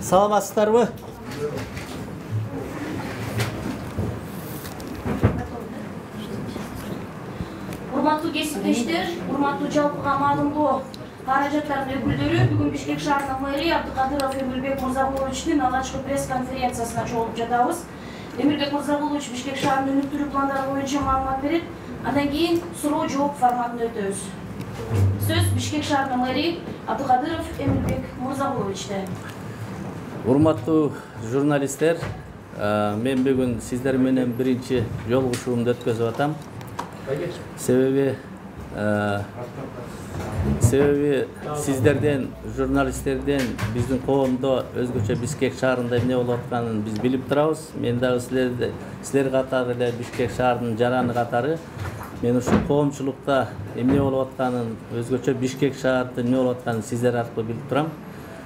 Саламатсыздарбы? Урматтуу кесиптештер, урматтуу жалпыга маалымдоо каражаттардын өкүлдөрү бүгүн Бишкек шаарынын мэри Абдыкадыров Эмилбек Мырзагуловичтин алгачкы пресс-конференциясына чогулуп жатабыз. Эмилбек Мырзагулович Бишкек шаарынын өнүктүрүү пландары боюнча маалымат берип, андан кийин суроо жооп форматында өтөбүз. Сөз Бишкек шаарынын мэри Абдыкадыров Эмилбек Мырзагуловичте. Урматтуу журналисттер, мен бүгүн сиздер менен биринчи жолугушуумду өткөзүп атам. Себеби сиздерден, журналисттерден биздин коомдо өзгөчө Бишкек шаарында эмне болуп атканын биз билип турабыз. Мен дагы силер катары эле Бишкек шаарынын жараны катары мен ушул коомчулукта эмне болуп атканын, өзгөчө Бишкек шаарында эмне болуп атканын сиздер аркылуу билип турам.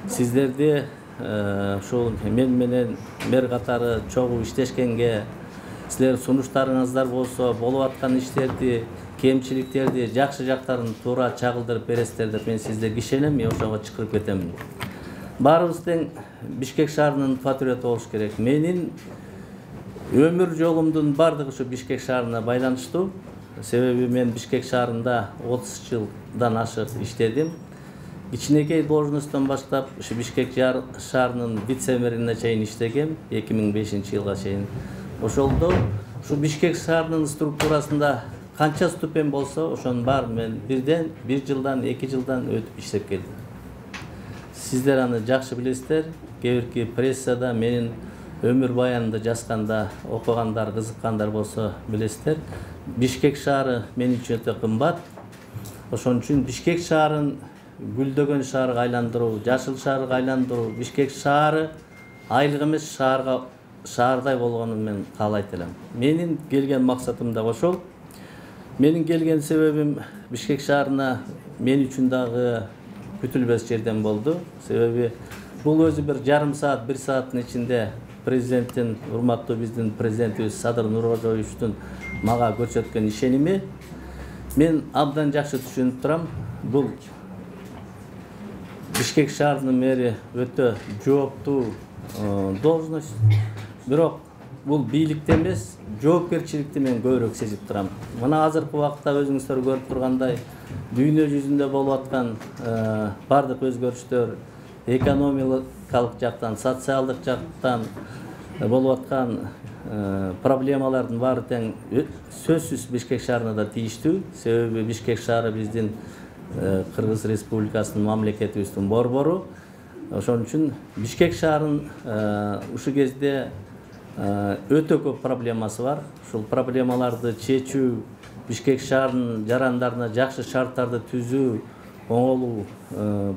Сиздерди ушул мен менен мэр катары чогуу иштешкенге, силер сунуштарыңыздар болсо, болуп аткан иштерди, кемчиликтерди, жакшы жактарын туура чагылдырып бересиздер деп мен сиздерге ишенем, мен ошого чакырып кетемин. Баарыбыз тең Бишкек шаарынын патриоту болуш керек. Менин өмүр жолумдун бардыгы ушу Бишкек шаарына байланыштуу. Себеби мен Бишкек шаарында 30 жылдан ашык иштедим. Кичинекей должносттон баштап ушу Бишкек шаарынын вице-мэрине чейин иштегем, 2005-жылга чейин. Ошолдо ушу Бишкек шаарынын структурасында канча ступень болсо, ошонун баарын мен бир жылдан, 2 жылдан өтүп иштеп келдим. Сиздер аны жакшы билесиздер. Кээ прессада менин өмүр баянымды жазганда, окугандар, кызыккандар болсо билесиздер. Бишкек шаары мен үчүн өтө кымбат. Ошон үчүн Бишкек шаарын гүлдөгөн шаарга айландыруу, жашыл шаарга айландыруу, Бишкек шаары айлык эмес шаардай болгонун мен каалайт элем. Менин келген максатым да ошол. Менин келген себебим Бишкек шаарына мен үчүн дагы күтүлбөс жерден болду. Себеби бул өзү бир жарым саат, 1 сааттын ичинде президенттин, урматтуу биздин президентибиз Садыр Нуркожоевичтин мага көрсөткөн ишеними мен абдан жакшы түшүнүп турам. Бул Бишкек шаарынын мэри өтө жооптуу должность. Бирок бул бийликте эмес, жоопкерчиликти мен көбүрөөк сезип турам. Мына азыркы убакытта өзүңүздөр көрүп тургандай, дүйнө жүзүндө болуп аткан бардык өзгөрүштөр, экономикалык жактан, социалдык жактан болуп аткан проблемалардын баары тең сөзсүз Бишкек шаарына да тийиштүү. Себеби Бишкек шаары биздин Кыргыз Республикасынын мамлекетибиздин борбору. Ошон үчүн Бишкек шаарынын ушул кезде өтө көп проблемасы бар. Ушул проблемаларды чечүү, Бишкек шаарынын жарандарына жакшы шарттарды түзүү, оңолуу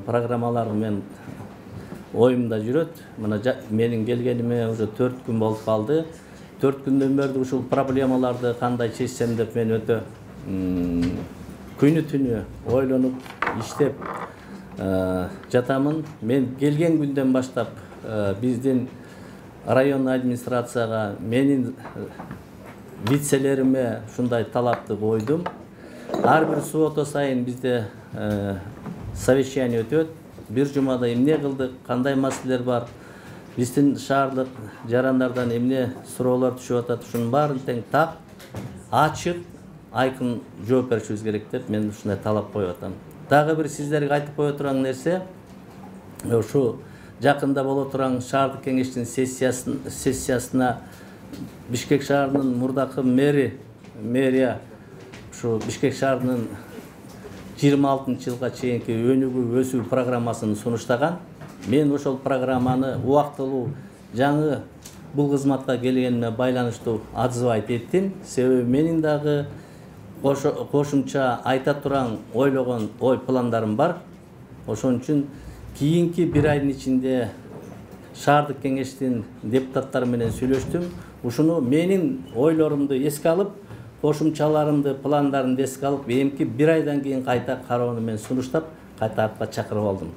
программалар мен оюмда жүрөт. Мына менин келгениме уже 4 күн болуп калды. 4 күндөн бери ушул проблемаларды кандай чечсем деп мен өтө күнү түнү ойлонуп, иштеп жатамын. Мен келген күндөн баштап биздин район администрацияга, менин вицелериме ушундай талапты койдум. Ар бир суббота сайын бизде совещание өтөт. Бир жумада эмне кылдык, кандай маселелер бар, биздин шаардык жарандардан эмне суроолор түшүп атат, ушунун баарын тең так, ачык, айкын жооп беришибиз керек деп мен ушундай талап коюп атам. Дагы бир сиздерге айтып кое турган нерсе, ушу жакында боло турган шаардык кеңештин сессиясына Бишкек шаарынын мурдакы мэрия ушу Бишкек шаарынын 26-жылга чейинки өнүгүү өсүү программасын сунуштаган. Мен ошол программаны убактылуу жаңы бул кызматка келгениме байланыштуу отзывать эттим. Себеби менин дагы кошумча айта турган, ойлогон ой пландарым бар. Ошон үчүн кийинки 1 айдын ичинде шаардык кеңештин депутаттары менен сүйлөштүм. Ушуну менин ойлорумду эске алып, кошумчаларымды, пландарымды эске алып, эмки 1 айдан кийин кайта кароону мен сунуштап, кайта артка чакырып алдым.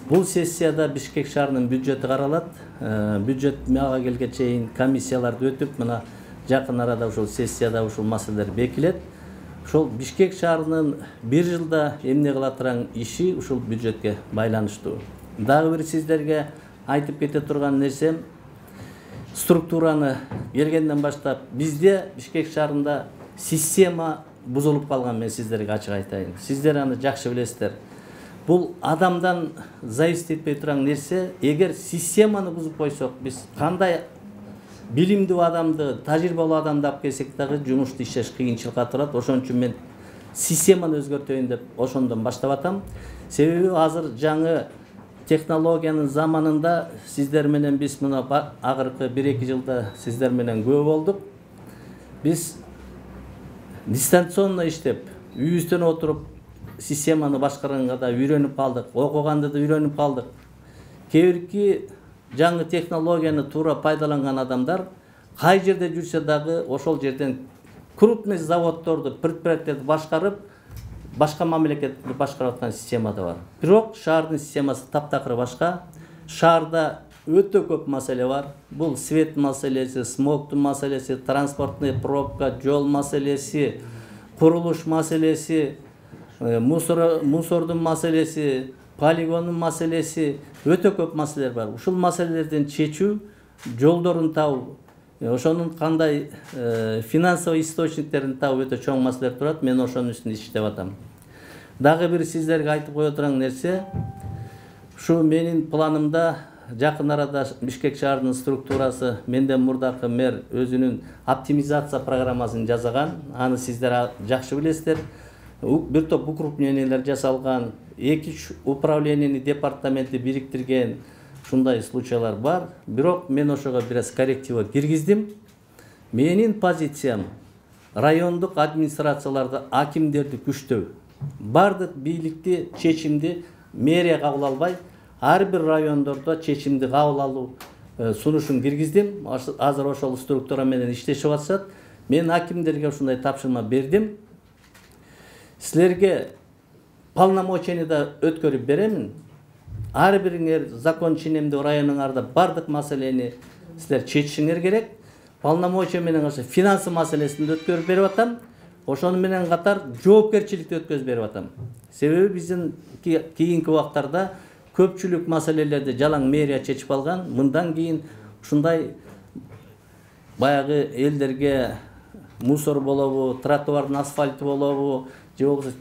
Бул сессияда Бишкек шаарынын бюджети каралат. Бюджет мага келге чейин комиссияларды өтүп, мына жакын арада ушул сессияда ушул маселелер бекилет. Ошол Бишкек шаарынын 1 жылда эмне кыла турган иши ушул бюджетке байланыштуу. Дагы бир сиздерге айтып кете турган нерсем, структураны келгенден баштап бизде Бишкек шаарында система бузулуп калган. Мен сиздерге ачык айтайын. Сиздер аны жакшы билесиздер. Бул адамдан зависит этпей турган нерсе. Эгер системаны бузуп койсок, биз кандай билимдүү адамды, тажрыйбалуу адамды алып келсек дагы жумушту иштеш кыйынчылыкка турат. Ошон үчүн мен системаны өзгөртөйүн деп ошондон баштап атам. Себеби азыр жаңы технологиянын заманында сиздер менен биз мына акыркы 1-2 жылда сиздер менен көп болдук. Биз дистанционно иштеп, үйүбүздөн отуруп системаны башкарганга да үйрөнүп калдык, окуганды да үйрөнүп калдык. Кээ жаңы технологияны туура пайдаланган адамдар кай жерде жүрсө дагы ошол жерден крупный заводдорду, предприятияларды башкарып, башка мамлекетти башкарып аткан система да бар. Бирок шаардын системасы таптакыр башка. Шаарда өтө көп маселе бар. Бул свет маселеси, смогтун маселеси, транспортный пробка, жол маселеси, курулуш маселеси, мусордун маселеси, полигондун маселеси, өтө көп маселелер бар. Ушул маселелерден чечүү, жолдорун табуу, ошонун кандай финансовый источниктерин табуу өтө чоң маселелер турат. Мен ошонун үстүндө иштеп атам. Дагы бир сиздерге айтып кое турган нерсе, ушу менин планымда жакын арада Бишкек шаарынын структурасы, менден мурдакы мэр өзүнүн оптимизация программасын жасаган. Аны сиздер жакшы билесиздер. Бир топ укрупнениялар жасалган, 2-3 управлениени департаментти бириктирген ушундай случайлар бар. Бирок мен ошого бир аз корректива киргиздим. Менин позициям райондук администрацияларды, акимдерди күчтөө. Бардык бийликти, чечимди мэрия кабыл албай, ар бир райондордо чечимди кабыл алуу сунушун киргиздим. Азыр ошол структура менен иштешип атышат. Мен акимдерге ушундай тапшырма бердим. Силерге полномочияны да өткөрүп беремин. Ар бириңер закон ченемдүү районуңарда бардык маселени силер чечишиңер керек. Полномочия менен кошо финансы маселесин да өткөрүп берип атам. Ошону менен катар жоопкерчиликти өткөзүп берип атам. Себеби биздин кийинки убактарда көпчүлүк маселелерди жалаң мэрия чечип алган. Мындан кийин ушундай баягы элдерге мусор болобу, тротуардын асфальты болобу, же болбосо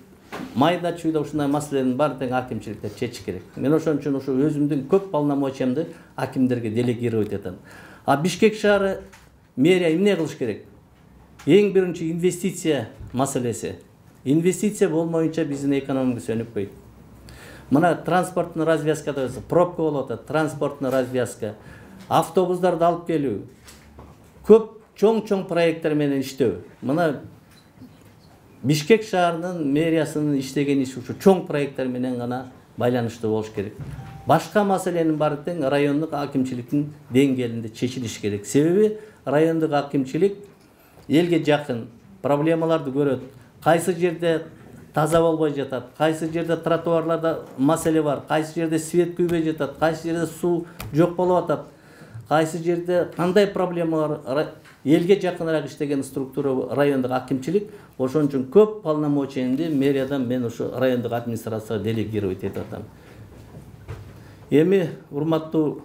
майда чүйдө ушундай маселенин баардыгын акимчиликтер чечиш керек. Мен ошон үчүн ушу өзүмдүн көп полномочиямды акимдерге делегировать этем. А Бишкек шаары мэрия эмне кылыш керек? Эң биринчи инвестиция маселеси. Инвестиция болмоюнча биздин экономика сөнүп койт. Мына транспорттун развязкада пробка болуп атат, транспорттун развязка, автобустарды алып келүү, көп чоң проекттер менен иштөө. Мына Бишкек шаарынын мэриясынын иштеген иши ушу чоң проекттер менен гана байланыштуу болуш керек. Башка маселенин баары тең райондук акимчиликтин деңгээлинде чечилиш керек. Себеби райондук акимчилик элге жакын, проблемаларды көрөт. Кайсы жерде таза болбой жатат, кайсы жерде тротуарларда маселе бар, кайсы жерде свет күйбөй жатат, кайсы жерде суу жок болуп атат, кайсы жерде кандай проблемалар, элге жакыныраак иштеген структура райондук акимчилик. Ошон үчүн көп полномочиямды мэриядан мен ушу райондук администрацияга делегировать этип атам. Эми урматтуу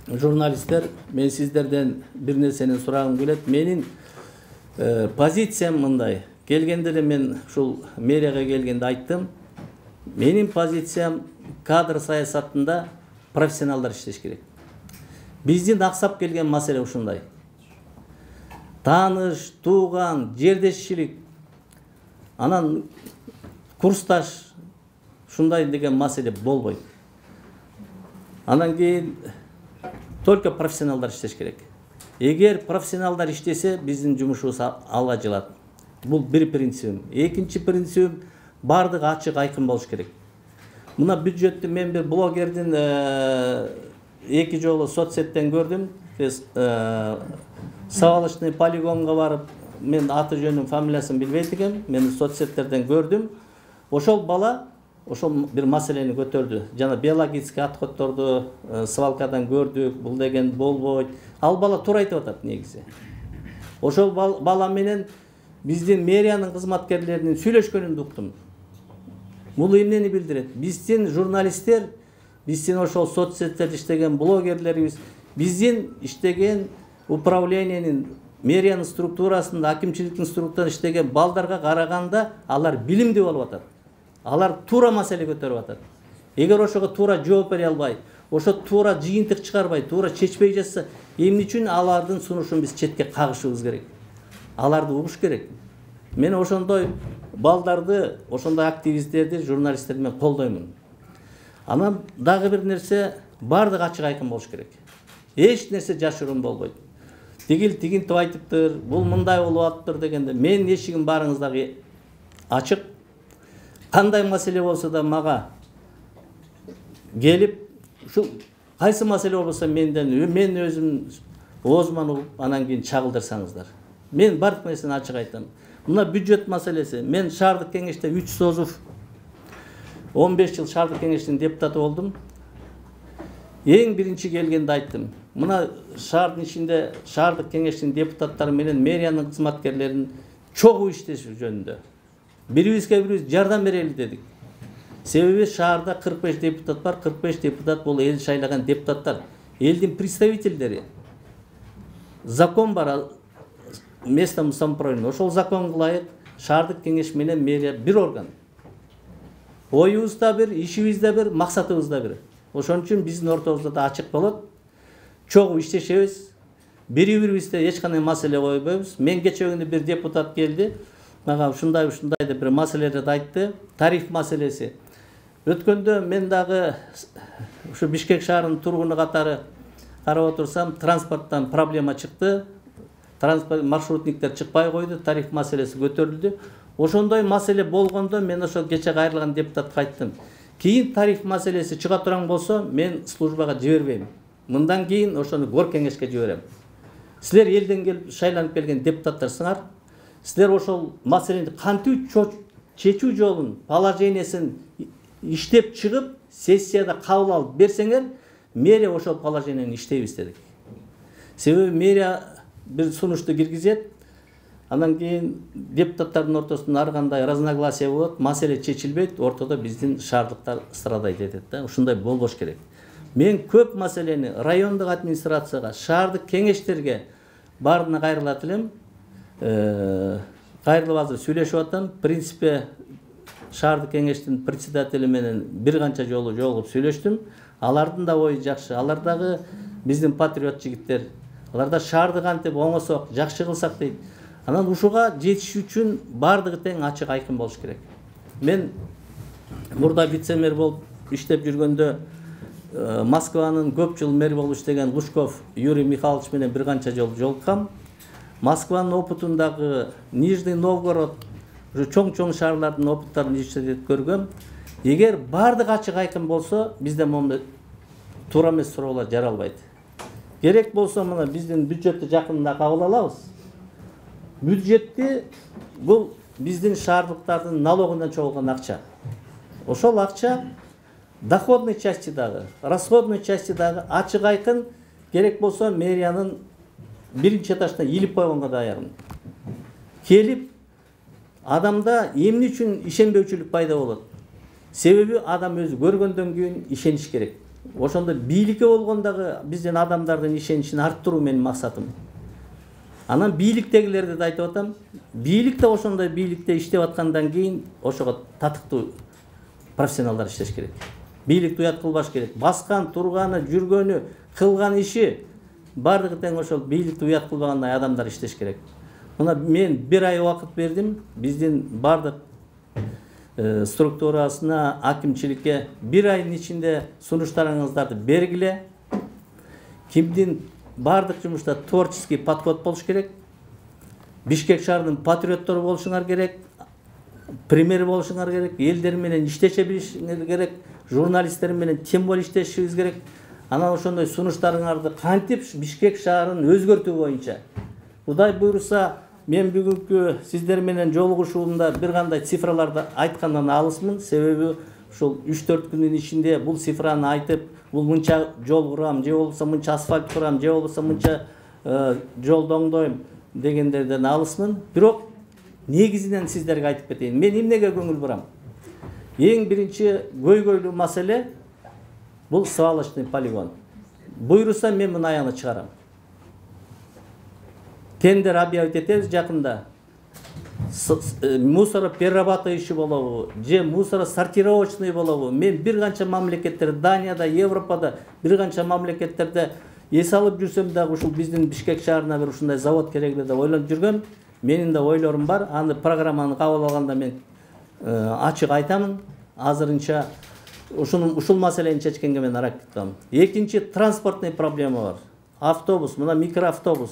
журналисттер, мен сиздерден бир нерсени сурагым келет. Менин позициям мындай. Келгенде эле мен ушул мэрияга келгенде айттым. Менин позициям кадр саясатында профессионалдар иштеш керек. Биздин аксап келген маселе ушундай. Тааныш, тууган, жердешчилик, анан курсташ ушундай деген маселе болбойт. Анан кийин только профессионалдар иштеш керек. Эгер профессионалдар иштесе, биздин жумушубуз алга жылат. Бул бир принцибим. Экинчи принцибим, бардыгы ачык, айкын болуш керек. Мына бюджеттти мен бир блогердин 2 жолу соцсеттен көрдүм. Савалочный полигонго барып, мен аты жөнүн фамилиясын билбейт экенмин. Мен соцсеттерден көрдүм. Ошол бала ошол бир маселени көтөрдү. Жана биологический отходдорду свалкадан көрдүк, бул деген болбойт. Ал бала туура айтып атат негизи. Ошол бала менен биздин мэриянын кызматкерлеринин сүйлөшкөнүн уктум. Бул эмнени билдирет? Биздин журналисттер биздин ошол соцсеттерде иштеген блогерлерибиз, биздин иштеген управлениянын, мэриянын структурасында, акимчиликтин структурасында иштеген балдарга караганда алар билимдүү болуп атат. Алар туура маселе көтөрүп атат. Эгер ошого туура жооп бере албай, ошо туура жыйынтык чыгарбай, туура чечпей жатса, эмне үчүн алардын сунушун биз четке кагышыбыз керек? Аларды угуш керек. Мен ошондой балдарды, ошондой активисттерди, журналисттерди мен колдоймун. Анан дагы бир нерсе, бардыгы ачык айкын болуш керек. Эч нерсе жашыруун болбойт. Тигинтип айтыптыр, бул мындай болуп атыптыр дегенде, мен эшигим барыңыздагы ачык. Кандай маселе болсо да мага келип, ушул кайсы маселе болбосо мен өзүм оозуман угуп, анан кийин чагылдырсаңыздар. Мен бардык нерсени ачык айтам. Мына бюджет маселеси. Мен шаардык кеңеште 3 созуп 15 жыл шаардык кеңештин депутаты болдум. Эң биринчи келгенде айттым. Мына шаардын ичинде шаардык кеңештин депутаттары менен мэриянын кызматкерлерин чогуу иштеши жөнүндө бирибизге бирибиз жардам берели дедик. Себеби шаарда 45 депутат бар, 45 депутат бул эл шайлаган депутаттар, элдин представительдери. Закон бар, местном самоуправлении. Ошол закон ылайык шаардык кеңеш менен мэрия бир орган. Оюбуз да бир, ишибиз да бир, максатыбыз да бир. Ошон үчүн биздин ортобузда да ачык болот. Чогуу иштешебиз. Бири-бирибизде эч кандай маселе койбойбуз. Мен кечээ күнү бир депутат келди. Мага ушундай деп бир маселеди айтты. Тариф маселеси. Өткөндө мен дагы ушу Бишкек шаарынын тургуну катары карап отурсам, транспорттан проблема чыкты. Транспорт маршрутниктер чыкпай койду, тариф маселеси көтөрүлдү. Ошондой маселе болгондо мен ошол кече кайрылган депутатка айттым. Кийин тариф маселеси чыга турган болсо, мен службага жибербейм. Мындан кийин ошону гор кеңешке жиберем. Силер элден келип шайланып келген депутаттарсыңар. Силер ошол маселени кантип чечүү жолун, положениясын иштеп чыгып, сессияда кабыл алып берсеңер, мэрия ошол положенияны иштейбиз дедик. Себеби мэрия бир сунушту киргизет, анан кийин депутаттардын ортосунда ар кандай разногласия болот, маселе чечилбейт, ортодо биздин шаардыктар страдайт этет да. Ушундай болбош керек. Мен көп маселени райондук администрацияга, шаардык кеңештерге баарына кайрылат элем. Кайрылып азыр сүйлөшүп атам. Принципе шаардык кеңештин председатели менен бир канча жолу жолугуп сүйлөштүм. Алардын да ою жакшы. Алар дагы биздин патриот жигиттер. Алар да шаарды кантип оңосок, жакшы кылсак дейт. Анан ушуга жетиш үчүн бардыгы тең ачык айкын болуш керек. Мен мурда вице-мэр болуп иштеп жүргөндө Москванын көп жыл мэр болуп иштеген Лужков Юрий Михайлович менен бир канча жолу жолуккам. Москванын опытындагы Нижний Новгород, чоң шаарлардын опыттарын иштетип көргөм. Эгер бардыгы ачык айкын болсо, бизде момундай туура эмес суроолор жаралбайт. Керек болсо мына биздин бюджетти жакында кабыл алабыз. Бюджетти бул биздин шаардыктардын налогунан чогулган акча. Ошол акча доходный части дагы, расходный части дагы ачык айкын, керек болсо мэриянын биринчи этажына илип койгонго даярмын. Келип адамда эмне үчүн ишенбөөчүлүк пайда болот? Себеби адам өзү көргөндөн кийин ишениш керек. Ошондо бийликке болгондагы биздин адамдардын ишеничин арттыруу менин максатым. Анан бийликтегилерди да айтып атам. Бийлик да ошондой бийликте иштеп аткандан кийин ошого татыктуу профессионалдар иштеш керек. Бийликти уят кылбаш керек. Баскан, турганы, жүргөнү, кылган иши бардыгы тең ошол бийликти уят кылбагандай адамдар иштеш керек. Мына мен бир ай убакыт бердим. Биздин бардык структурасына, акимчиликке бир айдын ичинде сунуштарыңыздарды бергиле. Кимдин бардык жумушта творческий подход болуш керек. Бишкек шаарынын патриоттору болушуңар керек. Пример болушуңар керек. Элдер менен иштеше билишиңер керек. Журналисттер менен тем более иштешибиз керек. Анан ошондой сунуштарыңарды кантип Бишкек шаарын өзгөртүү боюнча. Кудай буйруса, мен бүгүнкү сиздер менен жолугушуумда бир кандай цифраларды айткандан алысмын. Себеби ушул 3-4 күнүн ичинде бул цифраны айтып, бул мынча жол курам, же болбосо мынча асфальт курам, же болбосо мынча жол доңдойм дегендерден алысмын. Бирок негизинен сиздерге айтып кетейин. Мен эмнеге көңүл бурам? Эң биринчи көйгөйлүү маселе Бул свалочный полигон. Буйруса мен муну аяны чыгарам. Тендер объявить этебиз жакында. Мусороперерабатывающий болобу, же мусоросортировочный болобу. Мен бир канча мамлекеттер, Данияда, Европада, бир канча мамлекеттерде эс алып жүрсөм дагы ушул биздин Бишкек шаарына бир ушундай завод керек эле деп ойлонуп жүргөм. Менин да ойлорум бар. Аны программаны кабыл алганда мен ачык айтамын. Азырынча ушул маселени чечкенге мен аракет кылам. Экинчи транспортный проблема бар. Автобус, мына микроавтобус.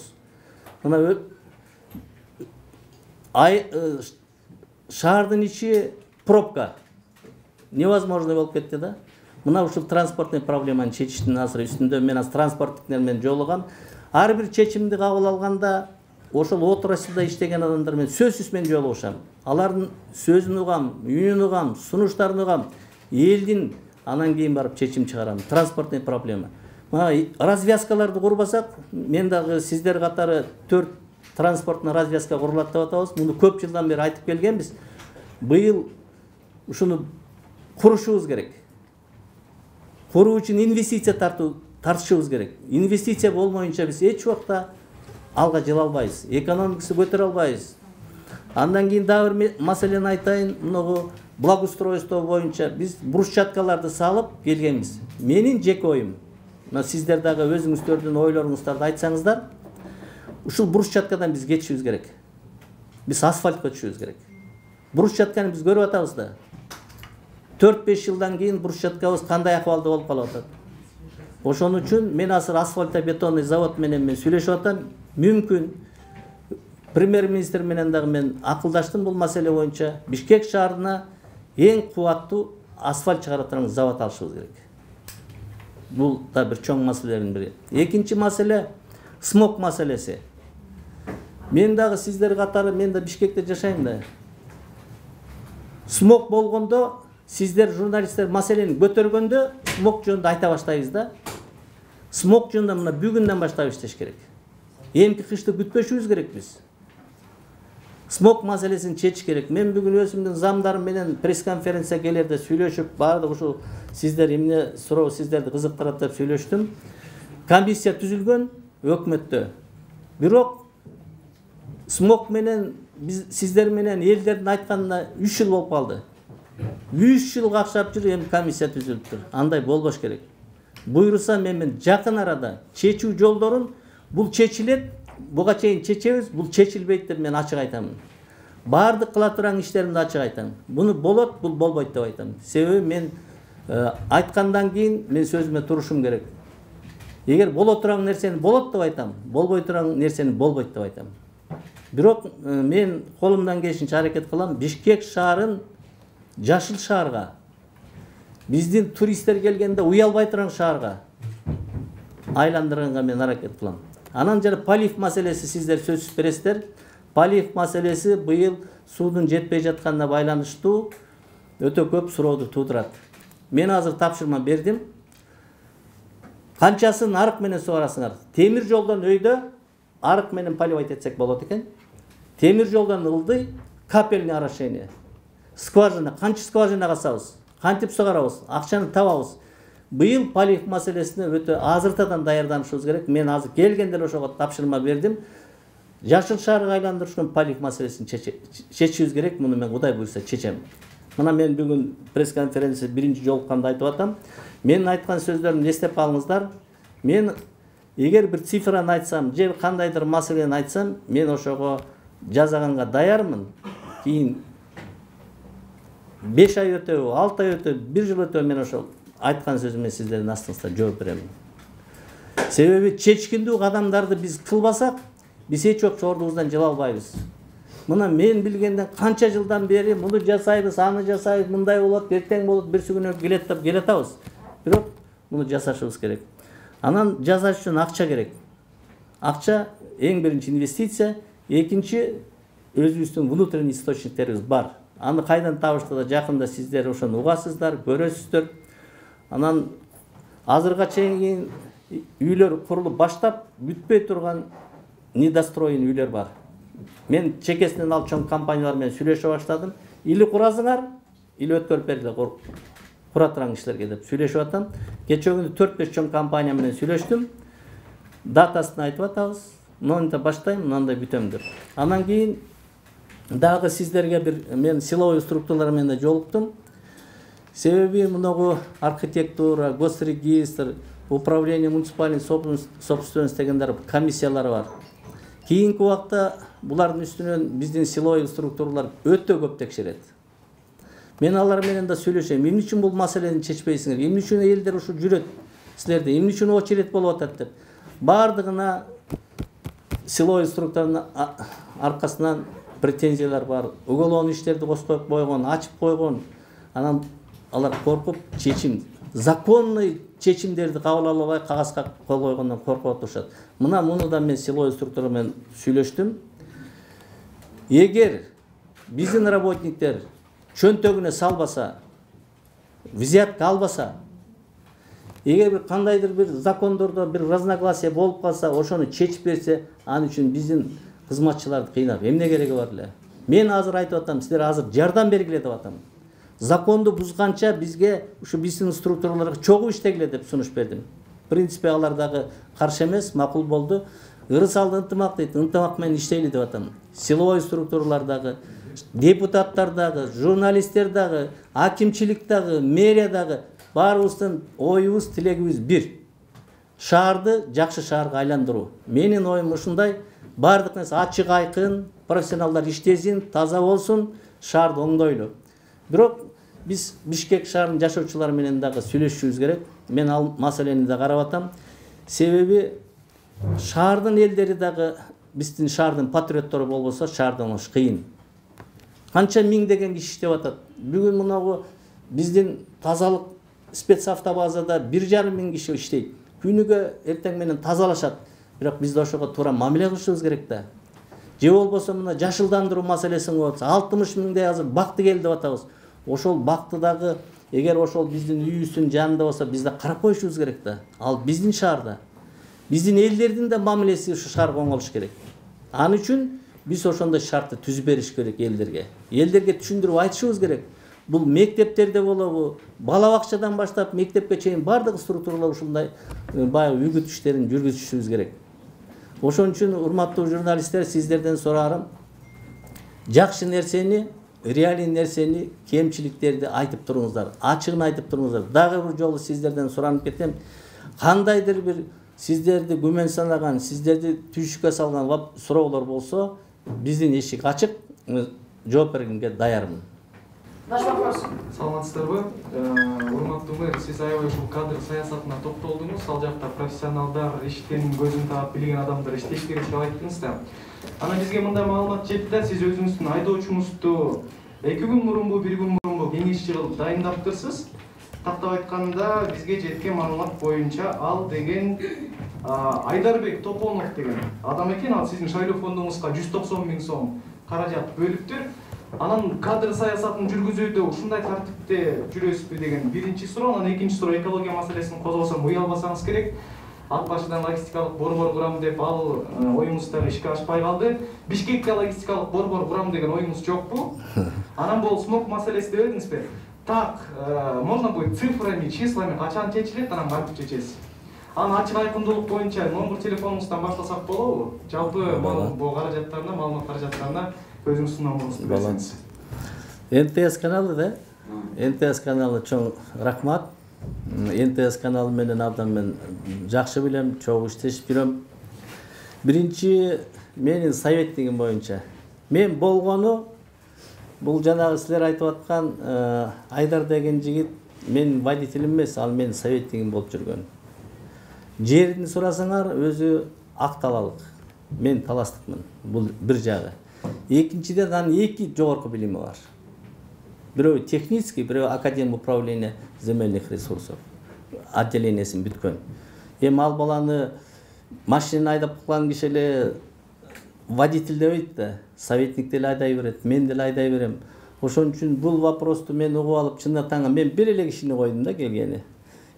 Мына шаардын ичи пробка. Невозможно болуп кетти да. Мына ушул транспортный проблеманы чечиштин азыр үстүндө мен аз транспорттук менен жолугам. Ар бир чечимди кабыл алганда ошол отраслда иштеген адамдар менен сөзсүз мен жолугушам. Алардын сөзүн угам, үнүн угам, сунуштарын угам. Элдин анан кийин барып чечим чыгарам. Транспортный проблема. Мына развязкаларды курбасак, мен дагы сиздер катары 4 транспортный развязка курулат деп атабыз. Муну көп жылдан бери айтып келгенбиз. Быйыл ушуну курушубуз керек. Куруу үчүн инвестиция тартышыбыз керек. Инвестиция болмоюнча биз эч убакта алга жыла албайбыз. Экономикасы көтөрө албайбыз. Андан кийин дагы бир маселени айтайын. Муну благоустройство боюнча биз брусчаткаларды салып келгенбиз. Менин жеке оюм. Мына сиздер дагы өзүңүздөрдүн ойлоруңуздарды айтсаңыздар, ушул брусчаткадан биз кетишибиз керек. Биз асфальтка түшүбүз керек. Брусчатканы биз көрүп атабыз да. 4-5 жылдан кийин брусчаткабыз кандай акыбалда болуп калып атат. Ошон үчүн мен азыр асфальтобетонный завод менен сүйлөшүп атам. Мүмкүн премьер-министр менен дагы мен акылдаштым бул маселе боюнча. Бишкек шаарына эң кубаттуу асфальт чыгара турган завод алышыбыз керек. Бул да бир чоң маселелердин бири. Экинчи маселе смог маселеси. Мен дагы сиздер катары, мен да Бишкекте жашайм да. Смог болгондо сиздер журналисттер маселени көтөргөндө смог жөнүндө айта баштайбыз да. Смог жөнүндө мына бүгүндөн баштап иштеш керек. Эмки кышты күтпөшүбүз керек биз. Смог маселесин чечиш керек. Мен бүгүн өзүмдүн замдарым менен пресс-конференция келерде сүйлөшүп, бардык ушул сиздер эмне суроо сиздерди кызыктырат деп сүйлөштүм. Комиссия түзүлгөн өкмөттө. Бирок смог менен биз сиздер менен элдердин айтканына 3 жыл болуп калды. 3 жыл какшап жүр, эми комиссия түзүлүптүр. Андай болбош керек. Буйруса мен жакын арада чечүү жолдорун бул чечилет, буга чейин чечебиз, бул чечилбейт деп мен ачык айтамын. Бардык кыла турган иштеримди ачык айтам. Буну болот, бул болбойт деп айтам. Себеби мен айткандан кийин мен сөзүмө турушум керек. Эгер боло турган нерсени болот деп айтам, болбой турган нерсени болбойт деп айтам. Бирок мен колумдан келишинче аракет кылам, Бишкек шаарын жашыл шаарга, биздин туристтер келгенде уялбай турган шаарга айландырганга мен аракет кылам. Анан жана полив маселеси сиздер сөзсүз бересиздер. Полив маселеси быйыл суудун жетпей жатканына байланыштуу өтө көп сурооду туудурат. Мен азыр тапшырма бердим. Канчасын арык менен сугарасыңар? Темир жолдон өйдө арык менен поливать этсек болот экен. Темир жолдон ылдый капельный орошение. Скважина, канча скважина касабыз? Кантип сугарабыз? Акчаны табабыз. Быйыл полив маселесине өтө азыртадан даярданышыбыз керек. Мен азыр келгендер ошого тапшырма бердим. Жашыл шаарга айландырышкан полив маселесин чечишибиз керек. Муну мен Кудай буйрса чечем. Мына мен бүгүн пресс-конференция биринчи жолукканда айтып атам. Менин айткан сөздөрүмдү эстеп алыңыздар. Мен эгер бир цифраны айтсам, же кандайдыр маселени айтсам, мен ошого жазаганга даярмын. Кийин 5 ай өтөбү, 6 ай өтөбү, 1 жыл өтөбү мен ошол айткан сөзүмө сиздердин астыңызда жооп беремин. Себеби чечкиндүү кадамдарды биз кылбасак, биз эч жок ордубуздан жыла албайбыз. Мына мен билгенден канча жылдан бери муну жасайбыз, аны жасайбыз, мындай болот, эртең болот, бирси күнү келет деп келатабыз. Бирок муну жасашыбыз керек. Анан жасаш үчүн акча керек. Акча эң биринчи инвестиция, экинчи өзүбүздүн внутренний источниктерибиз бар. Аны кайдан табышты да жакында сиздер ошону угасыздар, көрөсүздөр. Анан азырга чейин үйлөр курулуп баштап бүтпөй турган недостроен үйлөр бар. Мен чекесинен алып чоң компаниялар менен сүйлөшө баштадым. Или курасыңар, или өткөрүп бергиле туратыран кишилерге деп сүйлөшүп атам. Кечээ күнү 4-5 чоң компания менен сүйлөштүм. Датасын айтып атабыз. Мындай баштайм, мындай бүтөм деп. Анан кийин дагы сиздерге мен силовой структуралар менен жолуктум. Себеби мынагу архитектура, госрегистр, управление муниципальной собственности дегендер комиссиялар бар. Кийинки убакта булардын үстүнөн биздин силовой структуралар өтө көп текшерет. Мен алар менен да сүйлөшөм. Эмне үчүн бул маселени чечпейсиңер? Эмне үчүн элдер ушу жүрөт силерде? Эмне үчүн очередь болуп атат деп. Бардыгына силовой структуранын аркасынан претензиялар бар. Уголовный иштерди козгоп койгон, ачып койгон. Анан алар коркуп законный чечимдерди кабыл ала албай кагазга кол койгондон коркуп отурушат. Муну да мен силовой структура менен сүйлөштүм. Эгер биздин работниктер чөнтөгүнө салбаса, взятка албаса, эгер бир кандайдыр бир закондордо бир разногласие болуп калса, ошону чечип берсе, анын үчүн биздин кызматчыларды кыйнап эмне кереги бар эле? Мен азыр айтып атам, силер азыр жардам бергиле деп атам. Законду бузганча бизге ушу биздин структураларга чогуу иштегиле деп сунуш бердим. В принципе, алар дагы каршы эмес, макул болду. Ырысалды ынтымак дейт, ынтымак менен иштейли деп атам. Силовой структуралар дагы, депутаттар дагы, журналисттер дагы, акимчилик дагы, мэрия дагы баарыбыздын оюбуз, тилегибиз бир. Шаарды жакшы шаарга айландыруу. Менин оюм ушундай, бардык нерсе ачык айкын, профессионалдар иштесин, таза болсун, шаарды оңдойлу. Бирок биз Бишкек шаарынын жашоочулары менен дагы сүйлөшүшүбүз керек. Мен ал маселени да карап атам. Себеби шаардын элдери дагы биздин шаардын патриоттору болбосо, шаардын ош кыйын. Канча миңдеген киши иштеп атат. Бүгүн мынагу биздин тазалык спецавтобазада 1,5 миң киши иштейт. Күнүгө эртең менен тазалашат. Бирок биз да ошого туура мамиле кылышыбыз керек да. Же болбосо мына жашылдандыруу маселесин коет. 60 миңдей азыр бакты келди деп атабыз. Ошол бакты дагы эгер ошол биздин үйүбүздүн жанында болсо, биз да карап коюшубуз керек да. Ал биздин шаарда. Биздин элдердин да мамилеси ушу шаарга оңолуш керек. Аны үчүн биз ошондой шартты түзүп бериш керек элдерге. Элдерге түшүндүрүп айтышыбыз керек. Бул мектептерде болобу, бала бакчадан баштап мектепке чейин бардык структуралар ушундай баягы үгүт иштерин жүргүзүшүбүз керек. Ошон үчүн урматтуу журналисттер, сиздерден сурарым, жакшы нерсени, реалий нерсени, кемчиликтерди айтып туруңуздар, ачыгын айтып туруңуздар. Дагы бир жолу сиздерден суранып кетем, кандайдыр бир сиздерди күмөн санаган, сиздерди түйшүккө салган суроолор болсо, биздин эшик ачык, жооп бергенге даярмын. Ваш вопрос. Саламатсыздарбы? Урматтуу мэр, сиз аябай ушул кадр саясатына токтолдуңуз. Ал жакта профессионалдар, иштин көзүн таап билген адамдар иштеш керек деп айттыңыз да. Анан бизге мындай маалымат жетти да, сиз өзүңүздүн айдоочуңузду 2 күн мурунбу, 1 күн мурунбу кеңешчи кылып дайындаптырсыз. Тактап айтканда бизге жеткен маалымат боюнча ал деген Айдарбек Топонов деген адам экен. Ал сиздин шайлоо фондуңузга 190 миң сом каражат бөлүптүр. Анан кадр саясатын жүргүзүүдө ушундай тартипте жүрөсүзбү деген биринчи суроо. Анан экинчи суроо, экология маселесин козгосом уялбасаңыз керек. Ат башыдан логистикалык борбор курам деп ал оюңузда ишке ашпай калды. Бишкекте логистикалык борбор курам деген оюңуз жокпу? Анан бул смог маселеси деп элдиңизби? Так, можно будет цифрами, числами качан чечилет, анан кантип чечесиз? Анан ачык айкындуулук боюнча номер телефонуңуздан баштасак болобу? Жалпы бул каражаттарына, маалымат каражаттарына өзүңүздүн номеруңузду берсеңиз. НТС каналы да? НТС каналы чоң рахмат. НТС каналы менен абдан мен жакшы билем, чогуу иштешип жүрөм. Биринчи менин советтигим боюнча. Мен болгону бул жанагы силер айтып аткан Айдар деген жигит мен водителим эмес, ал менин советтигим болуп жүргөн. Жерин сурасаңар, өзү ак талалык. Мен таластыкмын. Бул бир жагы. Экинчиден анын 2 жогорку билими бар. Бирөө технический, бирөө академия управления земельных ресурсов отделениесин бүткөн. Эми ал баланы машина айдап калган киши эле водитель дебейт да, советник деле айдай берет, мен деле айдай берем. Ошон үчүн бул вопросту мен угуп алып, чындыктан мен бир эле кишини койдум да келгени.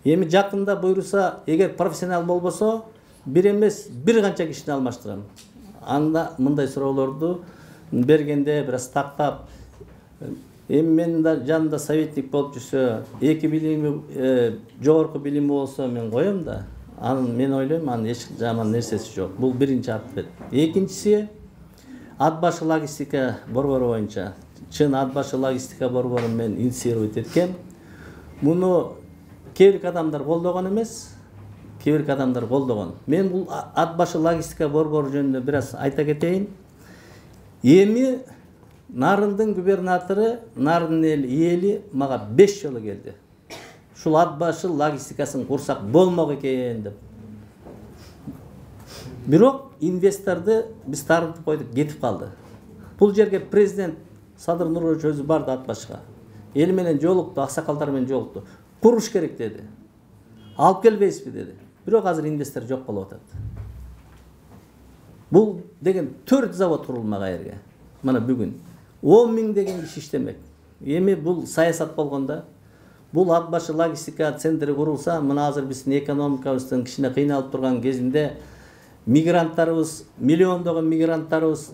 Эми жакында буйруса, эгер профессионал болбосо, бир эмес, бир канча кишини алмаштырам. Анда мындай суроолорду бергенде бир аз тактап Эми менин да жанымда советник болуп жүрсө, эки билими, жогорку билими болсо мен коем да. Анын мен ойлойм, анын эч жаман нерсеси жок. Бул биринчи атпет. Экинчиси, ат башы логистика борбору боюнча. Чын ат башы логистика борборун мен инициировать эткем. Муну кээ бир адамдар колдогон эмес, кээ бир адамдар колдогон. Мен бул ат башы логистика борбору жөнүндө бир аз айта кетейин. Эми Нарындын губернатору, Нарын эли мага 5 жолу келди. Шул ат башы логистикасын курсак болмок экен деп. Бирок инвесторду биз тарынтып койдук, кетип калды. Бул жерге президент Садыр Нурбекович өзү барды ат башыга. Эл менен жолукту, аксакалдар менен жолукту. Куруш керек деди. Алып келбейсизби деди. Бирок азыр инвестор жок болуп атат. Бул деген 4 завод курулмак жерге. Мына бүгүн 10 000 деген киши иштемек. Эми бул саясат болгондо, бул ат башы логистика центри курулса, мына азыр биздин экономикабыздын кичине кыйналып турган кезинде мигранттарыбыз, миллиондогон мигранттарыбыз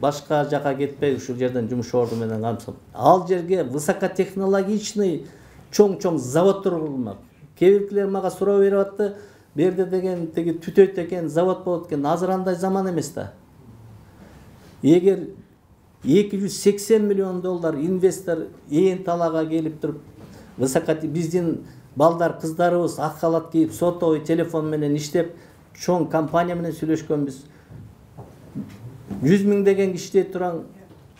башка жака кетпей ушул жерден жумуш орду менен камсып. Ал жерге высокотехнологичный чоң заводдор курулмак. Кээ биркилер мага суроо берип атты. Берде деген теги түтөйт экен, завод болот экен. Азыр андай заман эмес да. Эгер 280 миллион доллар инвестор ээн талаага келип туруп, биздин балдар, кыздарыбыз ак халат кийип, сотовый телефон менен иштеп, чоң компания менен сүйлөшкөнбүз. 100 000 деген кишидей туран